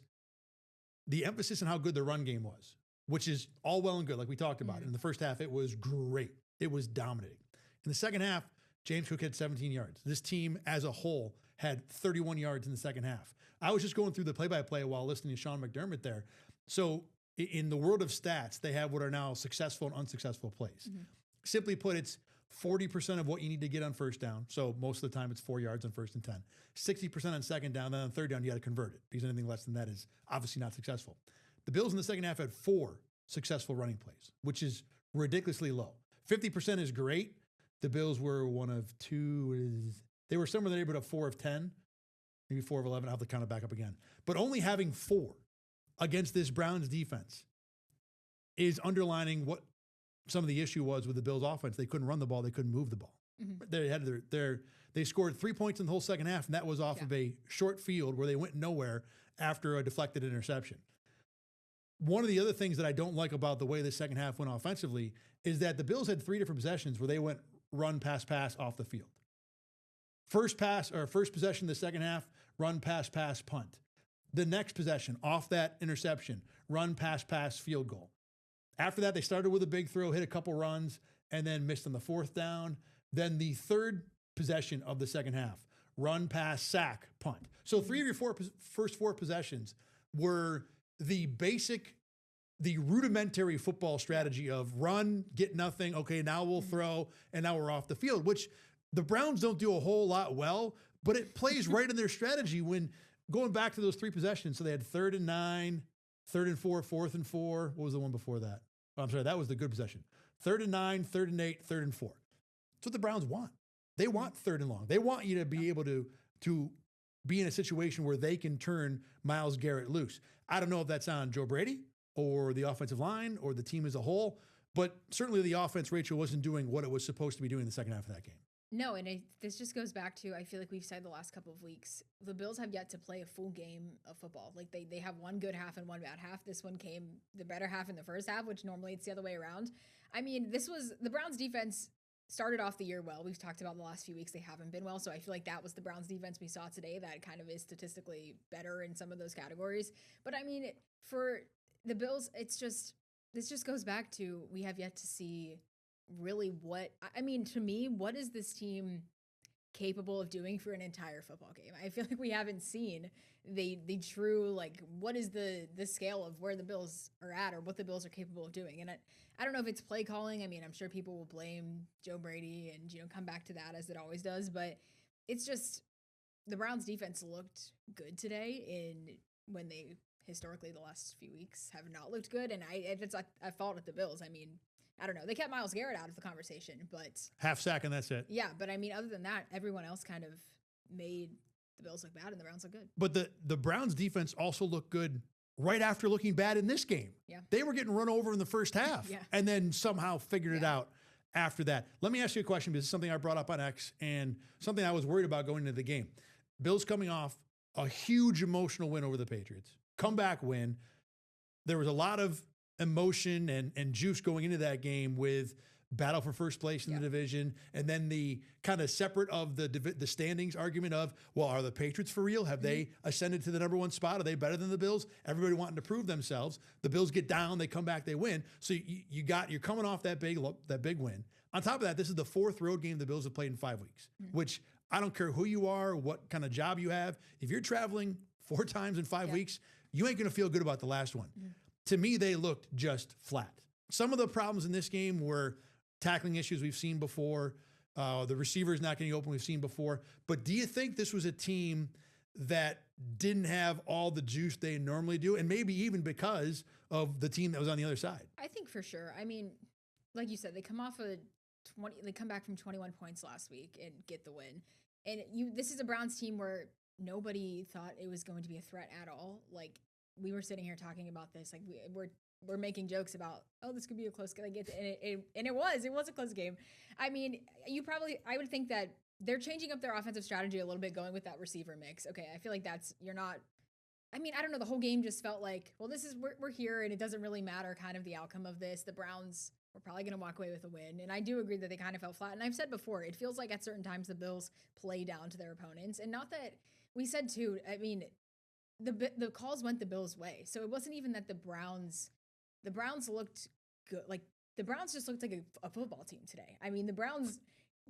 Speaker 1: the emphasis on how good the run game was, which is all well and good, like we talked about. In the first half, it was great. It was dominating. In the second half, James Cook had 17 yards. This team as a whole had 31 yards in the second half. I was just going through the play-by-play while listening to Sean McDermott there. So in the world of stats, they have what are now successful and unsuccessful plays. Simply put, it's 40% of what you need to get on first down. So most of the time it's 4 yards on first and 10. 60% on second down. Then on third down, you got to convert it, because anything less than that is obviously not successful. The Bills in the second half had 4 successful running plays, which is ridiculously low. 50% is great. The Bills were one of 2. They were somewhere in the neighborhood of 4 of 10, maybe 4 of 11. I'll have to count it back up again. But only having 4 against this Browns defense is underlining what some of the issue was with the Bills offense. They couldn't run the ball. They couldn't move the ball. They had they scored 3 points in the whole second half, and that was off of a short field where they went nowhere after a deflected interception. One of the other things that I don't like about the way the second half went offensively is that the Bills had 3 different possessions where they went run, pass off the field. First possession of the second half, run, pass, punt. The next possession, off that interception, run, pass, field goal. After that, they started with a big throw, hit a couple runs, and then missed on the 4th down. Then the third possession of the second half, run, pass, sack, punt. So 3 of your first 4 possessions were the rudimentary football strategy of run, get nothing, okay, now we'll throw, and now we're off the field, which the Browns don't do a whole lot well, but it plays right in their strategy when going back to those 3 possessions. So they had 3rd and 9, 3rd and 4, 4th and 4. What was the one before that? Oh, I'm sorry, that was the good possession. 3rd and 9, 3rd and 8, 3rd and 4. That's what the Browns want. They want 3rd and long. They want you to be able to be in a situation where they can turn Myles Garrett loose. I don't know if that's on Joe Brady or the offensive line or the team as a whole, but certainly the offense, Rachel, wasn't doing what it was supposed to be doing in the second half of that game.
Speaker 8: No, and this just goes back to, I feel like we've said the last couple of weeks, the Bills have yet to play a full game of football. Like they have one good half and one bad half. This one came the better half in the first half, which normally it's the other way around. I mean, the Browns defense started off the year well. We've talked about the last few weeks, they haven't been well. So I feel like that was the Browns defense we saw today that kind of is statistically better in some of those categories. But I mean, for the Bills, this just goes back to, we have yet to see really to me, what is this team capable of doing for an entire football game? I feel like we haven't seen the true, like, what is the scale of where the Bills are at or what the Bills are capable of doing. And I don't know if it's play calling. I mean, I'm sure people will blame Joe Brady and, come back to that as it always does, but it's just the Browns defense looked good today when they historically the last few weeks have not looked good. And it's a fault at the Bills. I mean, I don't know. They kept Myles Garrett out of the conversation, but
Speaker 1: half sack and that's it.
Speaker 8: Yeah, but I mean, other than that, everyone else kind of made the Bills look bad and the Browns look good.
Speaker 1: But the Browns defense also looked good right after looking bad in this game.
Speaker 8: Yeah.
Speaker 1: They were getting run over in the first half and then somehow figured it out after that. Let me ask you a question, because it's something I brought up on X and something I was worried about going into the game. Bills coming off a huge emotional win over the Patriots. Comeback win. There was a lot of emotion and juice going into that game with battle for first place in the division, and then the kind of separate of the standings argument of, well, are the Patriots for real? Have they ascended to the number 1 spot? Are they better than the Bills? Everybody wanting to prove themselves. The Bills get down, they come back, they win. So you're coming off that big win. On top of that, this is the 4th road game the Bills have played in 5 weeks, which I don't care who you are, what kind of job you have. If you're traveling 4 times in 5 weeks, you ain't going to feel good about the last one. To me, they looked just flat. Some of the problems in this game were tackling issues we've seen before. The receivers not getting open we've seen before. But do you think this was a team that didn't have all the juice they normally do? And maybe even because of the team that was on the other side?
Speaker 8: I think for sure. I mean, like you said, they come off a They come back from 21 points last week and get the win. And this is a Browns team where nobody thought it was going to be a threat at all. Like, we were sitting here talking about this, like we're making jokes about, oh, this could be a close game. And it was a close game. I mean, I would think that they're changing up their offensive strategy a little bit, going with that receiver mix. Okay, I feel like I don't know. The whole game just felt like, well, we're here and it doesn't really matter kind of the outcome of this. The Browns were probably going to walk away with a win. And I do agree that they kind of fell flat. And I've said before, it feels like at certain times the Bills play down to their opponents. And not that we said too, I mean, the calls went the Bills' way. So it wasn't even that the Browns looked good. Like, the Browns just looked like a football team today. I mean, the Browns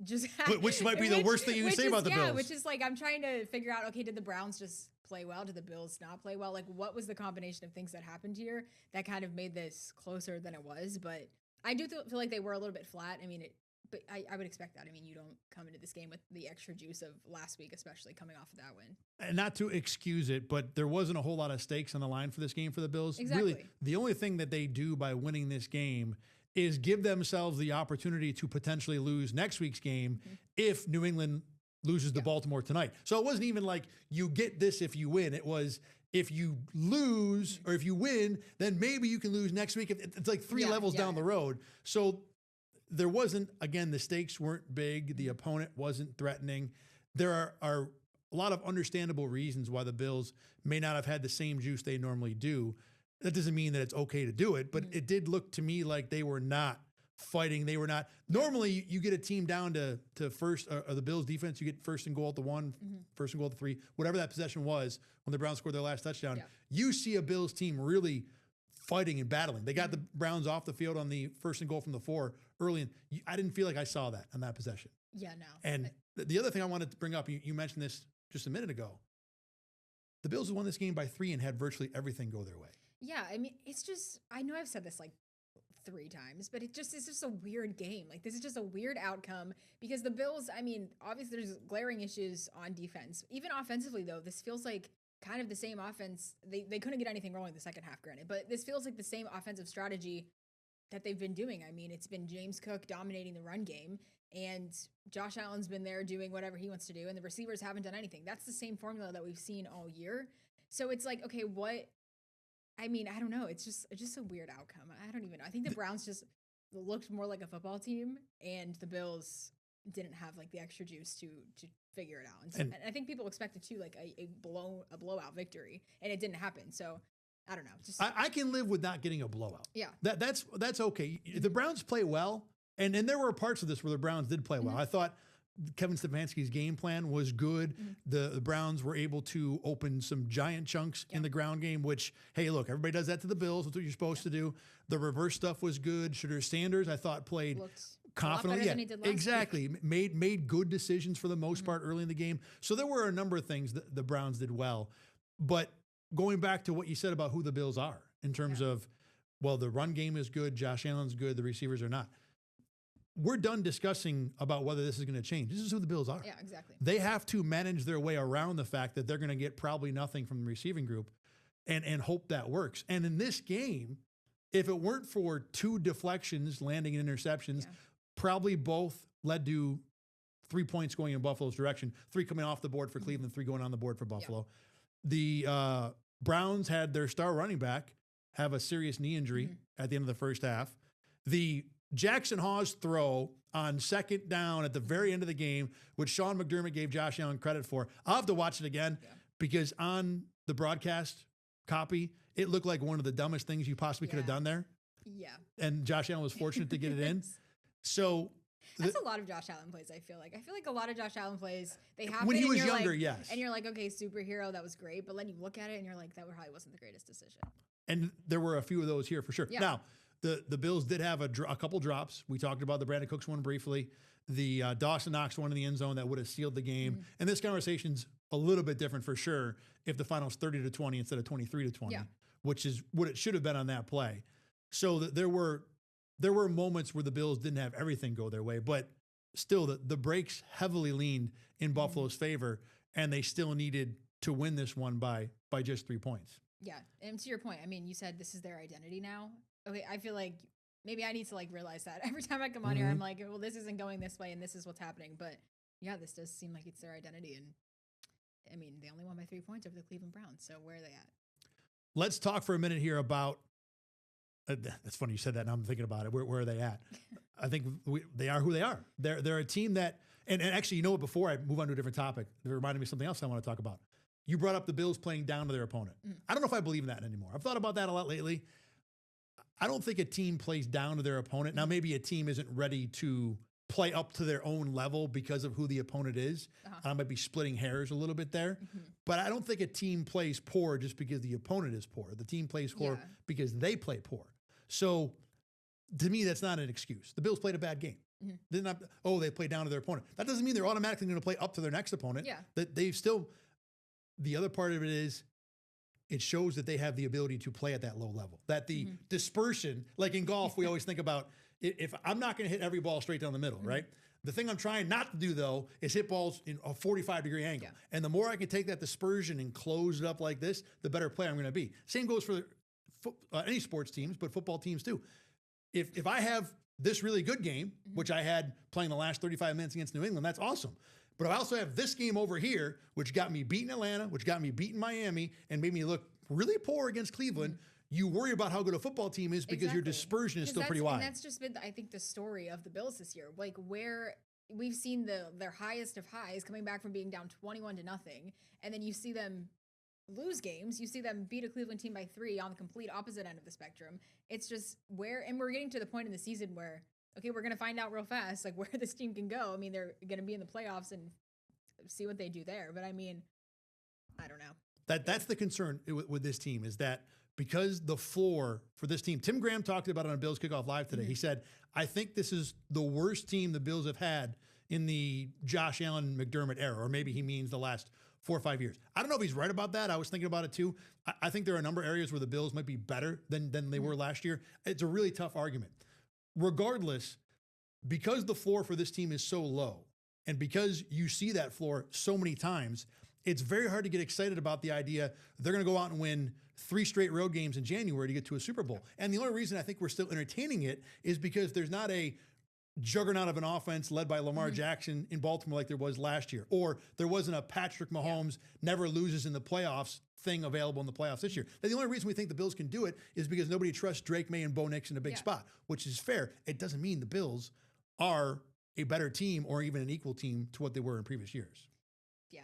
Speaker 8: just had,
Speaker 1: which might be the worst thing you can say about the Bills.
Speaker 8: Yeah, which is like, I'm trying to figure out, okay, did the Browns just play well? Did the Bills not play well? Like, what was the combination of things that happened here that kind of made this closer than it was? But I do feel like they were a little bit flat. I mean, but I would expect that. I mean, you don't come into this game with the extra juice of last week, especially coming off of that win.
Speaker 1: And not to excuse it, but there wasn't a whole lot of stakes on the line for this game for the Bills.
Speaker 8: Exactly.
Speaker 1: Really, the only thing that they do by winning this game is give themselves the opportunity to potentially lose next week's game if New England loses to Baltimore tonight. So it wasn't even like you get this if you win. It was, if you lose or if you win, then maybe you can lose next week. It's like three levels down the road. So there wasn't, again, the stakes weren't big. The opponent wasn't threatening. There are a lot of understandable reasons why the Bills may not have had the same juice they normally do. That doesn't mean that it's okay to do it, but it did look to me like they were not fighting. They were not. Normally, you get a team down to first, or the Bills defense, you get first and goal at the 1, first and goal at the 3, whatever that possession was when the Browns scored their last touchdown. Yeah. You see a Bills team really fighting and battling. They got the Browns off the field on the first and goal from the 4 early. And I didn't feel like I saw that on that possession.
Speaker 8: Yeah, no.
Speaker 1: And the other thing I wanted to bring up, you mentioned this just a minute ago. The Bills won this game by 3 and had virtually everything go their way.
Speaker 8: Yeah, I mean, it's just, I know I've said this like 3 times, but it's just a weird game. Like, this is just a weird outcome because the Bills, I mean, obviously there's glaring issues on defense. Even offensively, though, this feels like kind of the same offense. They couldn't get anything wrong in the second half, granted, but this feels like the same offensive strategy that they've been doing. I mean, it's been James Cook dominating the run game, and Josh Allen's been there doing whatever he wants to do, and the receivers haven't done anything. That's the same formula that we've seen all year. So it's like, okay, I mean, I don't know. It's just a weird outcome. I don't even know. I think the Browns just looked more like a football team, and the Bills didn't have like the extra juice to figure it out. And, so, and I think people expected to like a blowout victory, and it didn't happen. So I don't know. Just
Speaker 1: I can live with not getting a blowout.
Speaker 8: Yeah,
Speaker 1: that's okay. The Browns play well, and there were parts of this where the Browns did play well. I thought Kevin Stefanski's game plan was good. The Browns were able to open some giant chunks in the ground game, which, hey, look, everybody does that to the Bills. That's what you're supposed to do. The reverse stuff was good. Shedeur Sanders, I thought, played confidently.
Speaker 8: Than he did last
Speaker 1: exactly.
Speaker 8: week.
Speaker 1: Made good decisions for the most part early in the game. So there were a number of things that the Browns did well. But going back to what you said about who the Bills are in terms of, well, the run game is good, Josh Allen's good, the receivers are not. We're done discussing about whether this is going to change. This is who the Bills are.
Speaker 8: Yeah, exactly.
Speaker 1: They have to manage their way around the fact that they're going to get probably nothing from the receiving group and hope that works. And in this game, if it weren't for 2 deflections landing in interceptions, probably both led to 3 points going in Buffalo's direction, 3 coming off the board for Cleveland, 3 going on the board for Buffalo. The Browns had their star running back have a serious knee injury at the end of the first half. The Jackson Hawes throw on second down at the very end of the game, which Sean McDermott gave Josh Allen credit for. I'll have to watch it again because on the broadcast copy, it looked like one of the dumbest things you possibly could have done there.
Speaker 8: Yeah.
Speaker 1: And Josh Allen was fortunate to get it in. So
Speaker 8: that's a lot of Josh Allen plays, I feel like. I feel like a lot of Josh Allen plays, they happen.
Speaker 1: When he was
Speaker 8: younger,
Speaker 1: younger, yes.
Speaker 8: And you're like, okay, superhero, that was great. But then you look at it and you're like, that probably wasn't the greatest decision.
Speaker 1: And there were a few of those here for sure.
Speaker 8: Yeah.
Speaker 1: Now, the Bills did have a couple drops. We talked about the Brandon Cooks one briefly, the Dawson Knox one in the end zone that would have sealed the game. And this conversation's a little bit different for sure if the final's 30-20 instead of 23-20, which is what it should have been on that play. So that there were moments where the Bills didn't have everything go their way, but still the brakes heavily leaned in Buffalo's favor, and they still needed to win this one by just 3 points.
Speaker 8: Yeah, and to your point, I mean, you said this is their identity now. Okay, I feel like maybe I need to like realize that every time I come on here, I'm like, well, this isn't going this way and this is what's happening. But yeah, this does seem like it's their identity. And I mean, they only won by 3 points over the Cleveland Browns. So where are they at? Let's talk for a minute here about, that's funny you said that. Now I'm thinking about it. Where are they at? I think they are who they are. They're a team that, and actually, you know what, before I move on to a different topic, it reminded me of something else I want to talk about. You brought up the Bills playing down to their opponent. I don't know if I believe in that anymore. I've thought about that a lot lately. I don't think a team plays down to their opponent. Now, maybe a team isn't ready to play up to their own level because of who the opponent is. I might be splitting hairs a little bit there. But I don't think a team plays poor just because the opponent is poor. The team plays poor because they play poor. So to me, that's not an excuse. The Bills played a bad game. They're not, they played down to their opponent. That doesn't mean they're automatically going to play up to their next opponent. That they've still, the other part of it is, it shows that they have the ability to play at that low level, that the dispersion, like in golf, we always think about, if I'm not going to hit every ball straight down the middle, right? The thing I'm trying not to do, though, is hit balls in a 45-degree angle. And the more I can take that dispersion and close it up like this, the better player I'm going to be. Same goes for any sports teams, but football teams too. If I have this really good game, which I had playing the last 35 minutes against New England, that's awesome. But I also have this game over here, which got me beating Atlanta, which got me beating Miami, and made me look really poor against Cleveland. You worry about how good a football team is because your dispersion is still pretty wide. And that's just been, I think, the story of the Bills this year. Like, where we've seen their highest of highs coming back from being down 21-0, and then you see them lose games. You see them beat a Cleveland team by 3 on the complete opposite end of the spectrum. It's just and we're getting to the point in the season where, okay, we're going to find out real fast, like, where this team can go. I mean, they're going to be in the playoffs and see what they do there. But I mean, I don't know.
Speaker 1: That's the concern with this team, is that because the floor for this team, Tim Graham talked about it on Bills Kickoff Live today. He said, I think this is the worst team the Bills have had in the Josh Allen McDermott era, or maybe he means the last 4 or 5 years. I don't know if he's right about that. I was thinking about it too. I think there are a number of areas where the Bills might be better than they were last year. It's a really tough argument. Regardless, because the floor for this team is so low, and because you see that floor so many times, it's very hard to get excited about the idea they're going to go out and win 3 straight road games in January to get to a Super Bowl. And the only reason I think we're still entertaining it is because there's not a juggernaut of an offense led by Lamar Jackson in Baltimore like there was last year, or there wasn't a Patrick Mahomes never loses in the playoffs thing available in the playoffs this year. And the only reason we think the Bills can do it is because nobody trusts Drake May and Bo Nix in a big spot, which is fair. It doesn't mean the Bills are a better team or even an equal team to what they were in previous years.
Speaker 8: Yeah.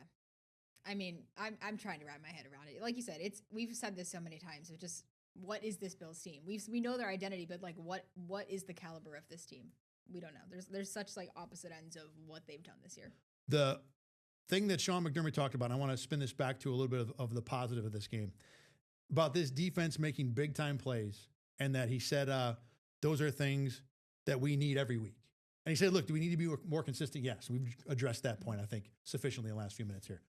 Speaker 8: I mean, I'm trying to wrap my head around it. Like you said, we've said this so many times. It just, what is this Bills team? We know their identity, but like, what is the caliber of this team? We don't know. There's such like opposite ends of what they've done this year.
Speaker 1: The thing that Sean McDermott talked about, I want to spin this back to a little bit of the positive of this game, about this defense making big time plays, and that he said those are things that we need every week. And he said, look, do we need to be more consistent? Yes. We've addressed that point, I think, sufficiently in the last few minutes here.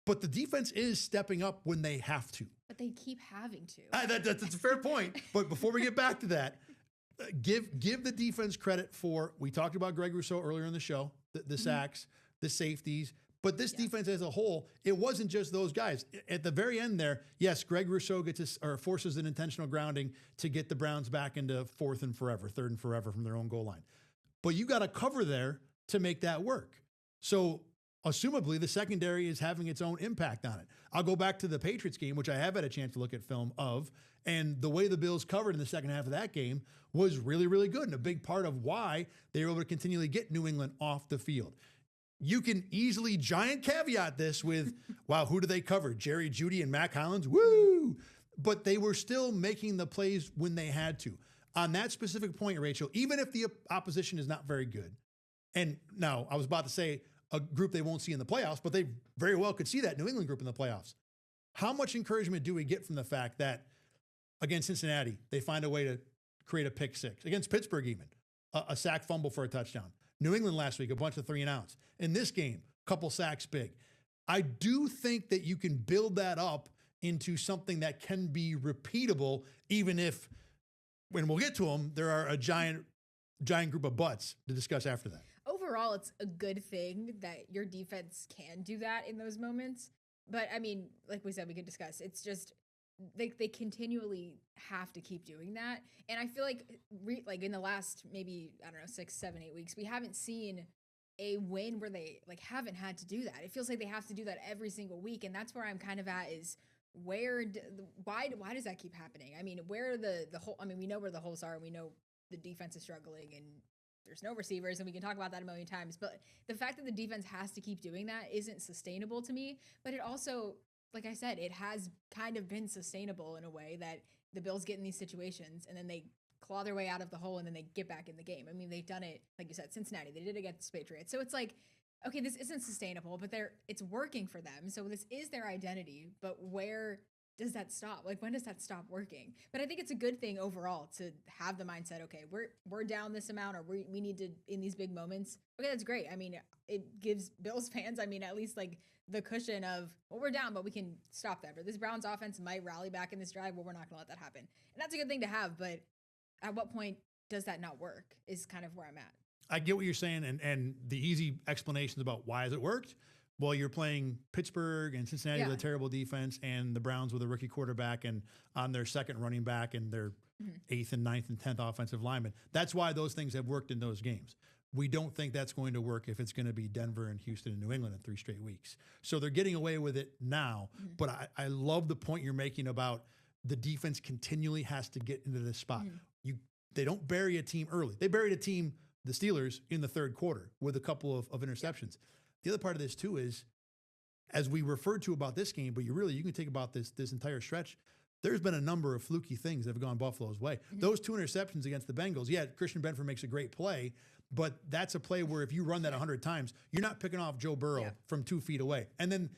Speaker 1: But the defense is stepping up when they have to.
Speaker 8: But they keep having to.
Speaker 1: That's a fair point. But before we get back to that, give the defense credit for, we talked about Greg Rousseau earlier in the show, the sacks, the safeties. But this defense as a whole, it wasn't just those guys. At the very end there, yes, Greg Rousseau forces an intentional grounding to get the Browns back into 4th and forever, 3rd and forever from their own goal line. But you got to cover there to make that work. So assumably, the secondary is having its own impact on it. I'll go back to the Patriots game, which I have had a chance to look at film of, and the way the Bills covered in the second half of that game was really, really good, and a big part of why they were able to continually get New England off the field. You can easily giant caveat this with, wow, who do they cover? Jerry Jeudy and Mac Hollins? Woo! But they were still making the plays when they had to. On that specific point, Rachel, even if the opposition is not very good, and now I was about to say a group they won't see in the playoffs, but they very well could see that New England group in the playoffs. How much encouragement do we get from the fact that against Cincinnati, they find a way to create a pick 6? Against Pittsburgh even, a sack fumble for a touchdown. New England last week, a bunch of 3 and outs. In this game, a couple sacks big. I do think that you can build that up into something that can be repeatable, even if, when we'll get to them, there are a giant group of butts to discuss after that.
Speaker 8: Overall, it's a good thing that your defense can do that in those moments. But I mean, like we said, we could discuss. It's just they continually have to keep doing that. And I feel like like in the last maybe, I don't know, 6, 7, 8 weeks, we haven't seen a win where they like haven't had to do that. It feels like they have to do that every single week. And that's where I'm kind of at is why does that keep happening? I mean, where the whole, I mean, we know where the holes are and we know the defense is struggling and there's no receivers, and we can talk about that a million times. But the fact that the defense has to keep doing that isn't sustainable to me. But it also, like I said, it has kind of been sustainable in a way that the Bills get in these situations and then they claw their way out of the hole and then they get back in the game. I mean, they've done it, like you said, Cincinnati. They did it against the Patriots. So it's like, okay, this isn't sustainable, but it's working for them. So this is their identity. But where does that stop? Like, when does that stop working? But I think it's a good thing overall to have the mindset, okay, we're down this amount, or we need to, in these big moments. Okay, that's great. I mean, it gives Bills fans, I mean, at least like the cushion of, well, we're down, but we can stop that. Or this Browns offense might rally back in this drive, well, we're not going to let that happen. And that's a good thing to have. But at what point does that not work is kind of where I'm at.
Speaker 1: I get what you're saying, and the easy explanations about why has it worked. Well, you're playing Pittsburgh and Cincinnati with a terrible defense, and the Browns with a rookie quarterback and on their second running back and their 8th and 9th and 10th offensive linemen. That's why those things have worked in those games. We don't think that's going to work if it's going to be Denver and Houston and New England in 3 straight weeks. So they're getting away with it now. But I love the point you're making about the defense continually has to get into this spot. They don't bury a team early. They buried a team, the Steelers, in the third quarter with a couple of interceptions. The other part of this too is, as we referred to about this game, but you can think about this entire stretch, there's been a number of fluky things that have gone Buffalo's way. Those 2 interceptions against the Bengals, Christian Benford makes a great play, but that's a play where if you run that 100 times, you're not picking off Joe Burrow from 2 feet away. And then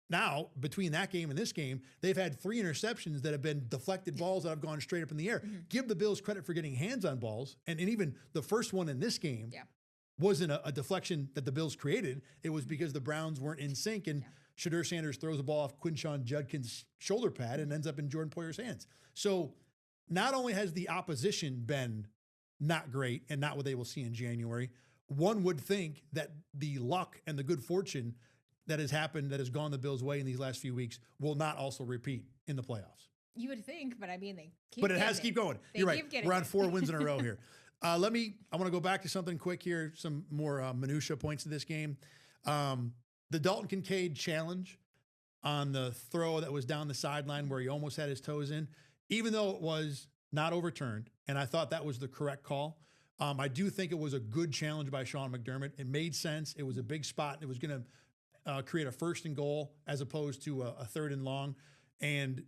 Speaker 1: now, between that game and this game, they've had 3 interceptions that have been deflected balls that have gone straight up in the air. Give the Bills credit for getting hands on balls. And even the first one in this game wasn't a deflection that the Bills created. It was because the Browns weren't in sync, and Shadur Sanders throws the ball off Quinshon Judkins' shoulder pad and ends up in Jordan Poyer's hands. So not only has the opposition been not great and not what they will see in January, one would think that the luck and the good fortune that has happened, that has gone the Bills' way in these last few weeks, will not also repeat in the playoffs.
Speaker 8: You would think, but I mean, they keep
Speaker 1: But it has to keep going. You're right. We're on 4 wins in a row here. I want to go back to something quick here, some more minutia points of this game. The Dalton Kincaid challenge on the throw that was down the sideline where he almost had his toes in, even though it was not overturned, and I thought that was the correct call. I do think it was a good challenge by Sean McDermott. It made sense. It was a big spot. It was going to create a 1st and goal as opposed to a 3rd and long. And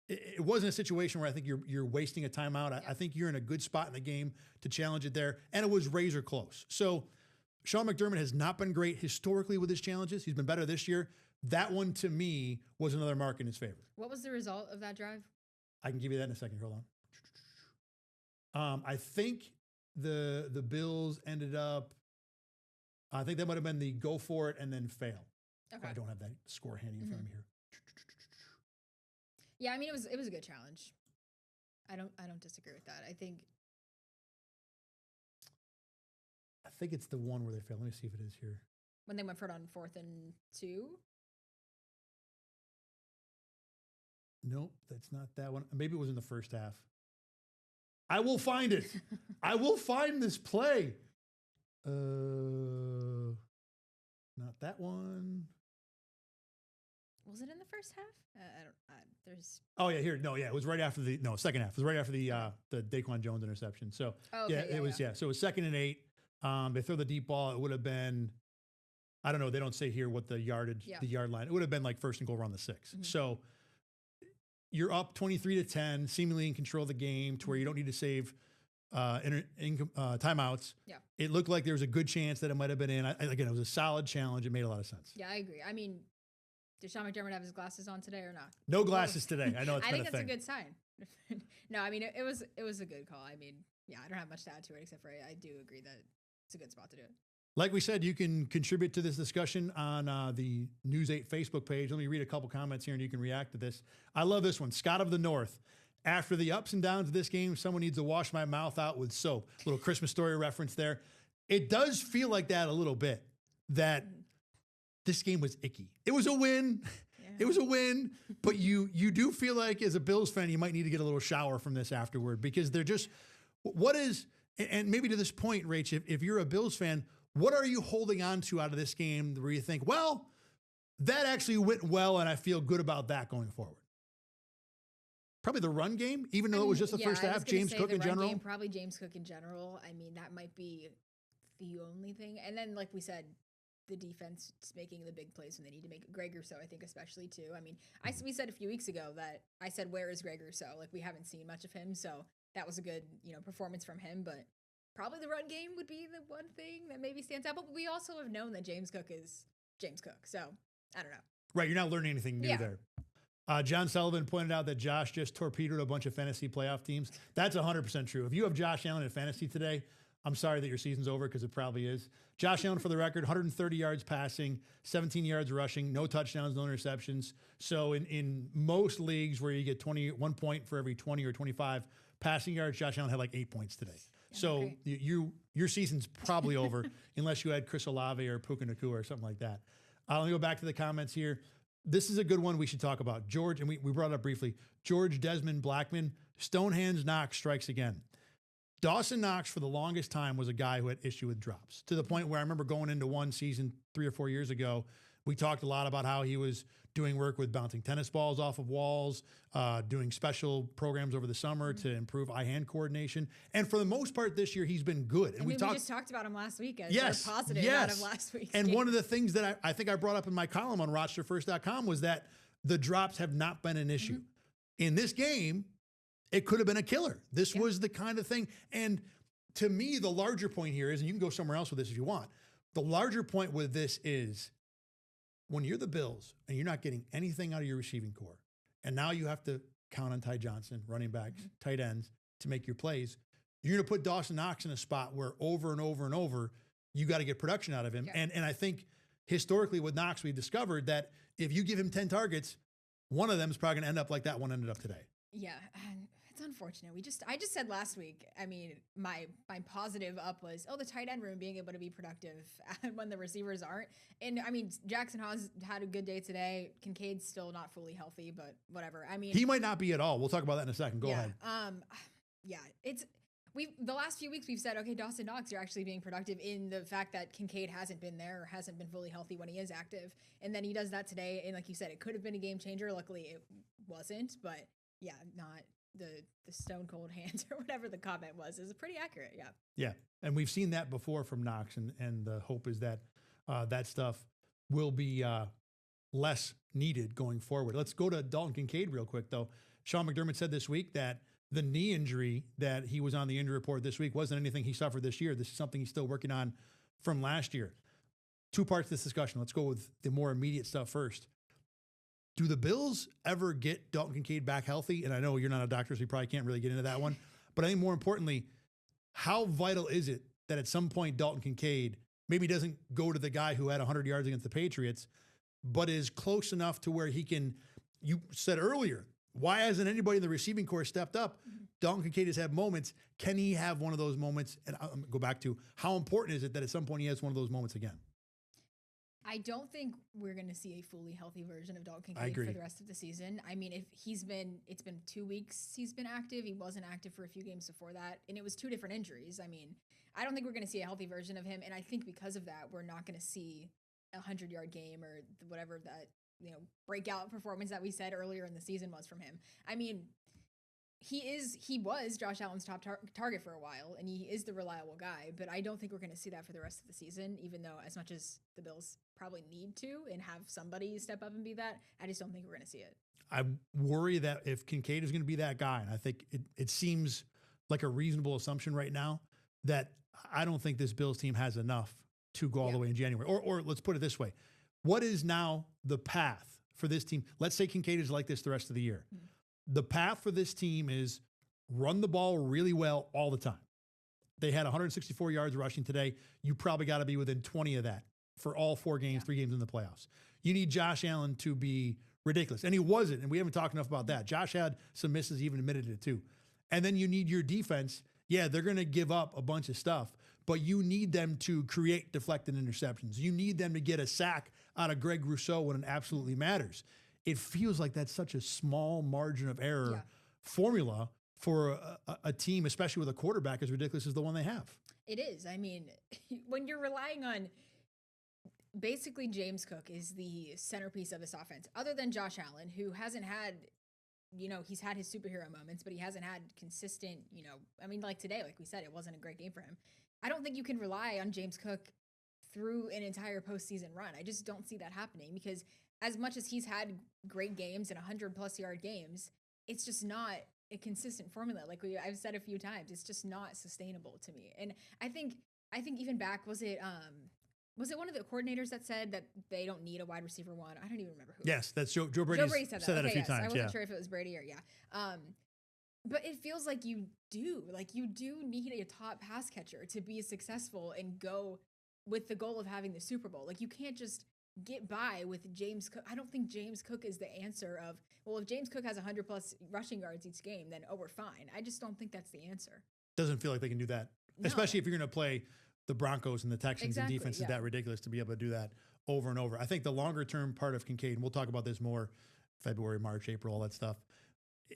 Speaker 1: it wasn't a situation where I think you're wasting a timeout. I think you're in a good spot in the game to challenge it there. And it was razor close. So Sean McDermott has not been great historically with his challenges. He's been better this year. That one, to me, was another mark in his favor.
Speaker 8: What was the result of that drive?
Speaker 1: I can give you that in a second. Hold on. I think the Bills ended up, I think that might have been the go for it and then fail. Okay. I don't have that score handy in front of me here.
Speaker 8: Yeah, I mean, it was a good challenge. I don't disagree with that. I think
Speaker 1: it's the one where they failed. Let me see if it is here.
Speaker 8: When they went for it on 4th and 2?
Speaker 1: Nope, that's not that one. Maybe it was in the first half. I will find it. I will find this play. Not that one.
Speaker 8: Was it in the first half? There's.
Speaker 1: Oh yeah, here. No, yeah, it was right after second half. It was right after the Daquan Jones interception. So it was. So it was 2nd and 8. They throw the deep ball. It would have been, I don't know. They don't say here what the yardage, the yard line. It would have been like 1st and goal around the 6. So you're up 23-10, seemingly in control of the game, to where you don't need to save timeouts.
Speaker 8: Yeah.
Speaker 1: It looked like there was a good chance that it might have been in. Again, it was a solid challenge. It made a lot of sense.
Speaker 8: Yeah, I agree. I mean, did Sean McDermott have his glasses on today or not?
Speaker 1: No glasses today. I know it's
Speaker 8: I
Speaker 1: been
Speaker 8: think
Speaker 1: a
Speaker 8: that's
Speaker 1: thing.
Speaker 8: a good sign. No, I mean, it was a good call. I mean, yeah, I don't have much to add to it except for I do agree that it's a good spot to do it.
Speaker 1: Like we said, you can contribute to this discussion on the News 8 Facebook page. Let me read a couple comments here and you can react to this. I love this one. Scott of the North. After the ups and downs of this game, someone needs to wash my mouth out with soap. Little Christmas Story reference there. It does feel like that a little bit, that this game was icky. It was a win. Yeah. It was a win, but you do feel like as a Bills fan, you might need to get a little shower from this afterward because they're just, what is, and maybe to this point, Rach, if you're a Bills fan, what are you holding on to out of this game where you think, well, that actually went well and I feel good about that going forward? Probably the run game, even though it was just the first half, James Cook in general.
Speaker 8: Game, probably James Cook in general. I mean, that might be the only thing. And then, like we said, the defense is making the big plays when they need to make it. Greg Rousseau, I think, especially too. I mean, we said a few weeks ago that I said, where is Greg Rousseau? Like, we haven't seen much of him. So that was a good, performance from him. But probably the run game would be the one thing that maybe stands out. But we also have known that James Cook is James Cook. So I don't know.
Speaker 1: Right. You're not learning anything new there. John Sullivan pointed out that Josh just torpedoed a bunch of fantasy playoff teams. That's 100% true. If you have Josh Allen in fantasy today, I'm sorry that your season's over because it probably is. Josh Allen, for the record, 130 yards passing, 17 yards rushing, no touchdowns, no interceptions. So in most leagues where you get 1 point for every 20 or 25 passing yards, Josh Allen had like 8 points today. Yeah, so your season's probably over unless you had Chris Olave or Puka Nacua or something like that. Let me go back to the comments here. This is a good one we should talk about. George, and we brought it up briefly, George Desmond Blackman, Stonehands Knox strikes again. Dawson Knox, for the longest time, was a guy who had issue with drops, to the point where I remember going into one season 3 or 4 years ago, we talked a lot about how he was doing work with bouncing tennis balls off of walls, doing special programs over the summer to improve eye-hand coordination. And for the most part this year, he's been good. And
Speaker 8: we just talked about him last week as our positive out of last week.
Speaker 1: And one of the things that I think I brought up in my column on RochesterFirst.com was that the drops have not been an issue. In this game, it could have been a killer. This was the kind of thing. And to me, the larger point here is, and you can go somewhere else with this if you want, the larger point with this is when you're the Bills and you're not getting anything out of your receiving core, and now you have to count on Ty Johnson, running backs, tight ends to make your plays, you're going to put Dawson Knox in a spot where over and over and over, you got to get production out of him. Yeah. And I think historically with Knox, we've discovered that if you give him 10 targets, one of them is probably going to end up like that one ended up today.
Speaker 8: Yeah. It's unfortunate. I just said last week, I mean, my positive up was, the tight end room being able to be productive when the receivers aren't. And I mean, Jackson Haas had a good day today. Kincaid's still not fully healthy, but whatever. I mean,
Speaker 1: he might not be at all. We'll talk about that in a second. Go ahead.
Speaker 8: The last few weeks we've said, okay, Dawson Knox, you're actually being productive in the fact that Kincaid hasn't been there or hasn't been fully healthy when he is active. And then he does that today. And like you said, it could have been a game changer. Luckily it wasn't, but yeah, not the stone cold hands or whatever the comment was is pretty accurate. Yeah.
Speaker 1: Yeah. And we've seen that before from Knox, and the hope is that that stuff will be less needed going forward. Let's go to Dalton Kincaid real quick though. Sean McDermott said this week that the knee injury that he was on the injury report this week wasn't anything he suffered this year. This is something he's still working on from last year. 2 parts to this discussion. Let's go with the more immediate stuff first. Do the Bills ever get Dalton Kincaid back healthy? And I know you're not a doctor, so you probably can't really get into that one. But I think more importantly, how vital is it that at some point Dalton Kincaid maybe doesn't go to the guy who had 100 yards against the Patriots, but is close enough to where he can, you said earlier, why hasn't anybody in the receiving corps stepped up? Dalton Kincaid has had moments. Can he have one of those moments? And I'll go back to how important is it that at some point he has one of those moments again?
Speaker 8: I don't think we're going to see a fully healthy version of Dalton Kincaid for the rest of the season. I mean, it's been 2 weeks he's been active. He wasn't active for a few games before that, and it was 2 different injuries. I mean, I don't think we're going to see a healthy version of him, and I think because of that, we're not going to see a 100-yard game or whatever that, breakout performance that we said earlier in the season was from him. I mean, he was Josh Allen's top target for a while, and he is the reliable guy, but I don't think we're going to see that for the rest of the season, even though as much as the Bills probably need to and have somebody step up and be that, I just don't think we're going to see it.
Speaker 1: I worry that if Kincaid is going to be that guy, and I think it seems like a reasonable assumption right now, that I don't think this Bills team has enough to go all the way in January. Or let's put it this way. What is now the path for this team? Let's say Kincaid is like this the rest of the year. The path for this team is run the ball really well all the time. They had 164 yards rushing today. You probably got to be within 20 of that for all 4 games, 3 games in the playoffs. You need Josh Allen to be ridiculous. And he wasn't, and we haven't talked enough about that. Josh had some misses, he even admitted it too. And then you need your defense. Yeah, they're going to give up a bunch of stuff, but you need them to create deflected interceptions. You need them to get a sack out of Greg Rousseau when it absolutely matters. it feels like that's such a small margin of error
Speaker 8: Yeah.
Speaker 1: formula for a team, especially with a quarterback as ridiculous as the one they have.
Speaker 8: It is. I mean, when you're relying on basically James Cook is the centerpiece of this offense, other than Josh Allen, who hasn't had, he's had his superhero moments, but he hasn't had consistent, I mean, like today, like we said, it wasn't a great game for him. I don't think you can rely on James Cook through an entire postseason run. I just don't see that happening because as much as he's had great games and 100+ yard games, it's just not a consistent formula. Like I've said a few times, it's just not sustainable to me. And I think even back, was it one of the coordinators that said that they don't need a wide receiver one? I don't even remember who.
Speaker 1: Yes, that's Joe Brady.
Speaker 8: Joe Brady said that
Speaker 1: a few
Speaker 8: yes.
Speaker 1: times.
Speaker 8: I wasn't
Speaker 1: Yeah.
Speaker 8: sure if it was Brady or but it feels like you do need a top pass catcher to be successful and go with the goal of having the Super Bowl. Like you can't just get by with James Cook. I don't think James Cook is the answer of, well, if James Cook has 100+ rushing yards each game, then we're fine. I just don't think that's the answer.
Speaker 1: Doesn't feel like they can do that,
Speaker 8: No.
Speaker 1: especially if you're going to play the Broncos and the Texans
Speaker 8: Exactly,
Speaker 1: and defense is
Speaker 8: yeah.
Speaker 1: that ridiculous to be able to do that over and over. I think the longer term part of Kincaid, and we'll talk about this more February, March, April, all that stuff.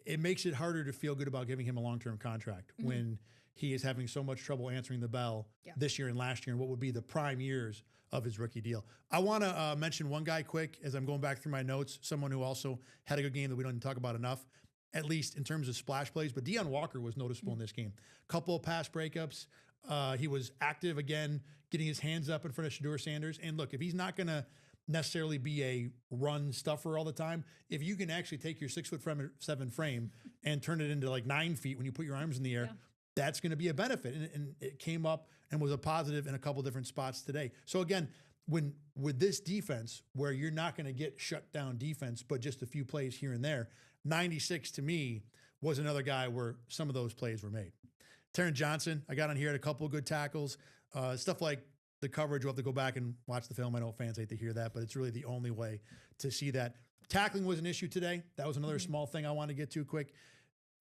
Speaker 1: It makes it harder to feel good about giving him a long-term contract when he is having so much trouble answering the bell this year and last year and what would be the prime years of his rookie deal. I want to mention one guy quick as I'm going back through my notes, someone who also had a good game that we don't talk about enough, at least in terms of splash plays, but Deion Walker was noticeable in this game. Couple of pass breakups. He was active again, getting his hands up in front of Shedeur Sanders. And look, if he's not going to necessarily be a run stuffer all the time, if you can actually take your 6'7" frame and turn it into like 9 feet when you put your arms in the air, that's going to be a benefit. And it came up and was a positive in a couple different spots today. So again, with this defense, where you're not going to get shut down defense, but just a few plays here and there, 96 to me was another guy where some of those plays were made. Taron Johnson, I got on here, had a couple of good tackles, stuff like the coverage. We'll have to go back and watch the film. I know fans hate to hear that, but it's really the only way to see that. Tackling was an issue today. That was another small thing I want to get to quick.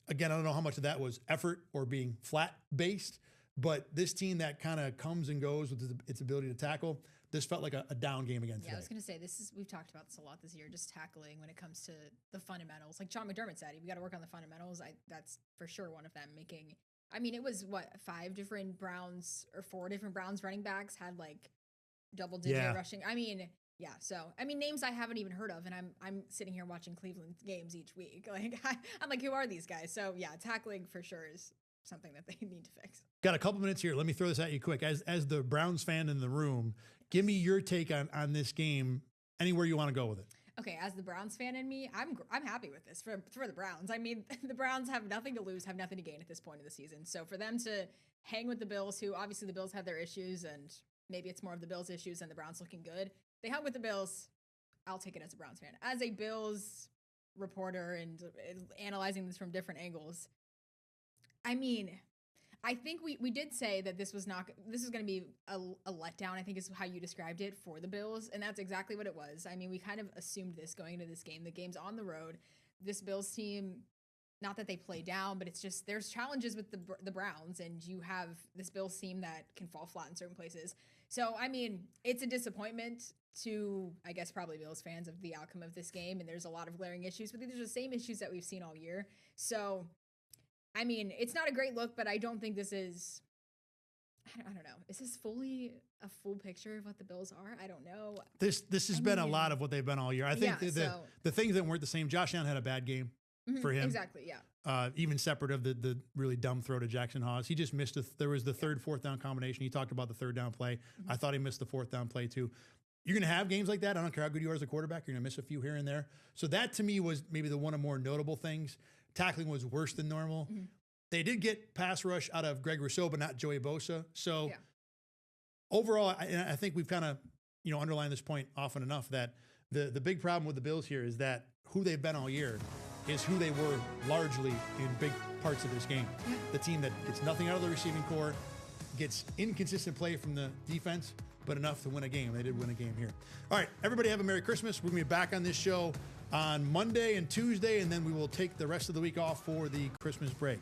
Speaker 1: Again, I don't know how much of that was effort or being flat based, but this team that kind of comes and goes with its ability to tackle, this felt like a down game again today.
Speaker 8: I was going to say, we've talked about this a lot this year, just tackling when it comes to the fundamentals. Like Sean McDermott said, we got to work on the fundamentals. That's for sure one of them making. I mean, it was 4 different Browns running backs had like double-digit rushing. I mean, yeah. So, I mean, names I haven't even heard of, and I'm sitting here watching Cleveland games each week. Like, I'm like, who are these guys? So, yeah, tackling for sure is something that they need to fix.
Speaker 1: Got a couple minutes here. Let me throw this at you quick. As the Browns fan in the room, give me your take on this game. Anywhere you want to go with it.
Speaker 8: Okay, as the Browns fan in me, I'm happy with this for the Browns. I mean, the Browns have nothing to lose, have nothing to gain at this point of the season. So for them to hang with the Bills, who obviously the Bills have their issues, and maybe it's more of the Bills' issues than the Browns looking good. They hung with the Bills. I'll take it as a Browns fan. As a Bills reporter and analyzing this from different angles, I mean, I think we did say that this was going to be a letdown, I think is how you described it, for the Bills, and that's exactly what it was. I mean, we kind of assumed this going into this game. The game's on the road. This Bills team, not that they play down, but it's just there's challenges with the Browns, and you have this Bills team that can fall flat in certain places. So, I mean, it's a disappointment to, I guess, probably Bills fans of the outcome of this game, and there's a lot of glaring issues, but these are the same issues that we've seen all year. So, I mean, it's not a great look, but I don't think this is, I don't know. Is this fully a full picture of what the Bills are? I don't know.
Speaker 1: This has been a lot of what they've been all year. I think the things that weren't the same, Josh Allen had a bad game for him.
Speaker 8: Exactly, yeah.
Speaker 1: Even separate of the really dumb throw to Jackson Hawes. He just missed there was the third, fourth down combination. He talked about the third down play. I thought he missed the fourth down play too. You're going to have games like that. I don't care how good you are as a quarterback. You're going to miss a few here and there. So that to me was maybe the one of more notable things. Tackling was worse than normal. They did get pass rush out of Greg Rousseau, but not Joey Bosa. So overall, I think we've kind of underlined this point often enough that the big problem with the Bills here is that who they've been all year is who they were largely in big parts of this game. The team that gets nothing out of the receiving core, gets inconsistent play from the defense, but enough to win a game. They did win a game here. All right, everybody have a Merry Christmas. We're going to be back on this show on Monday and Tuesday, and then we will take the rest of the week off for the Christmas break.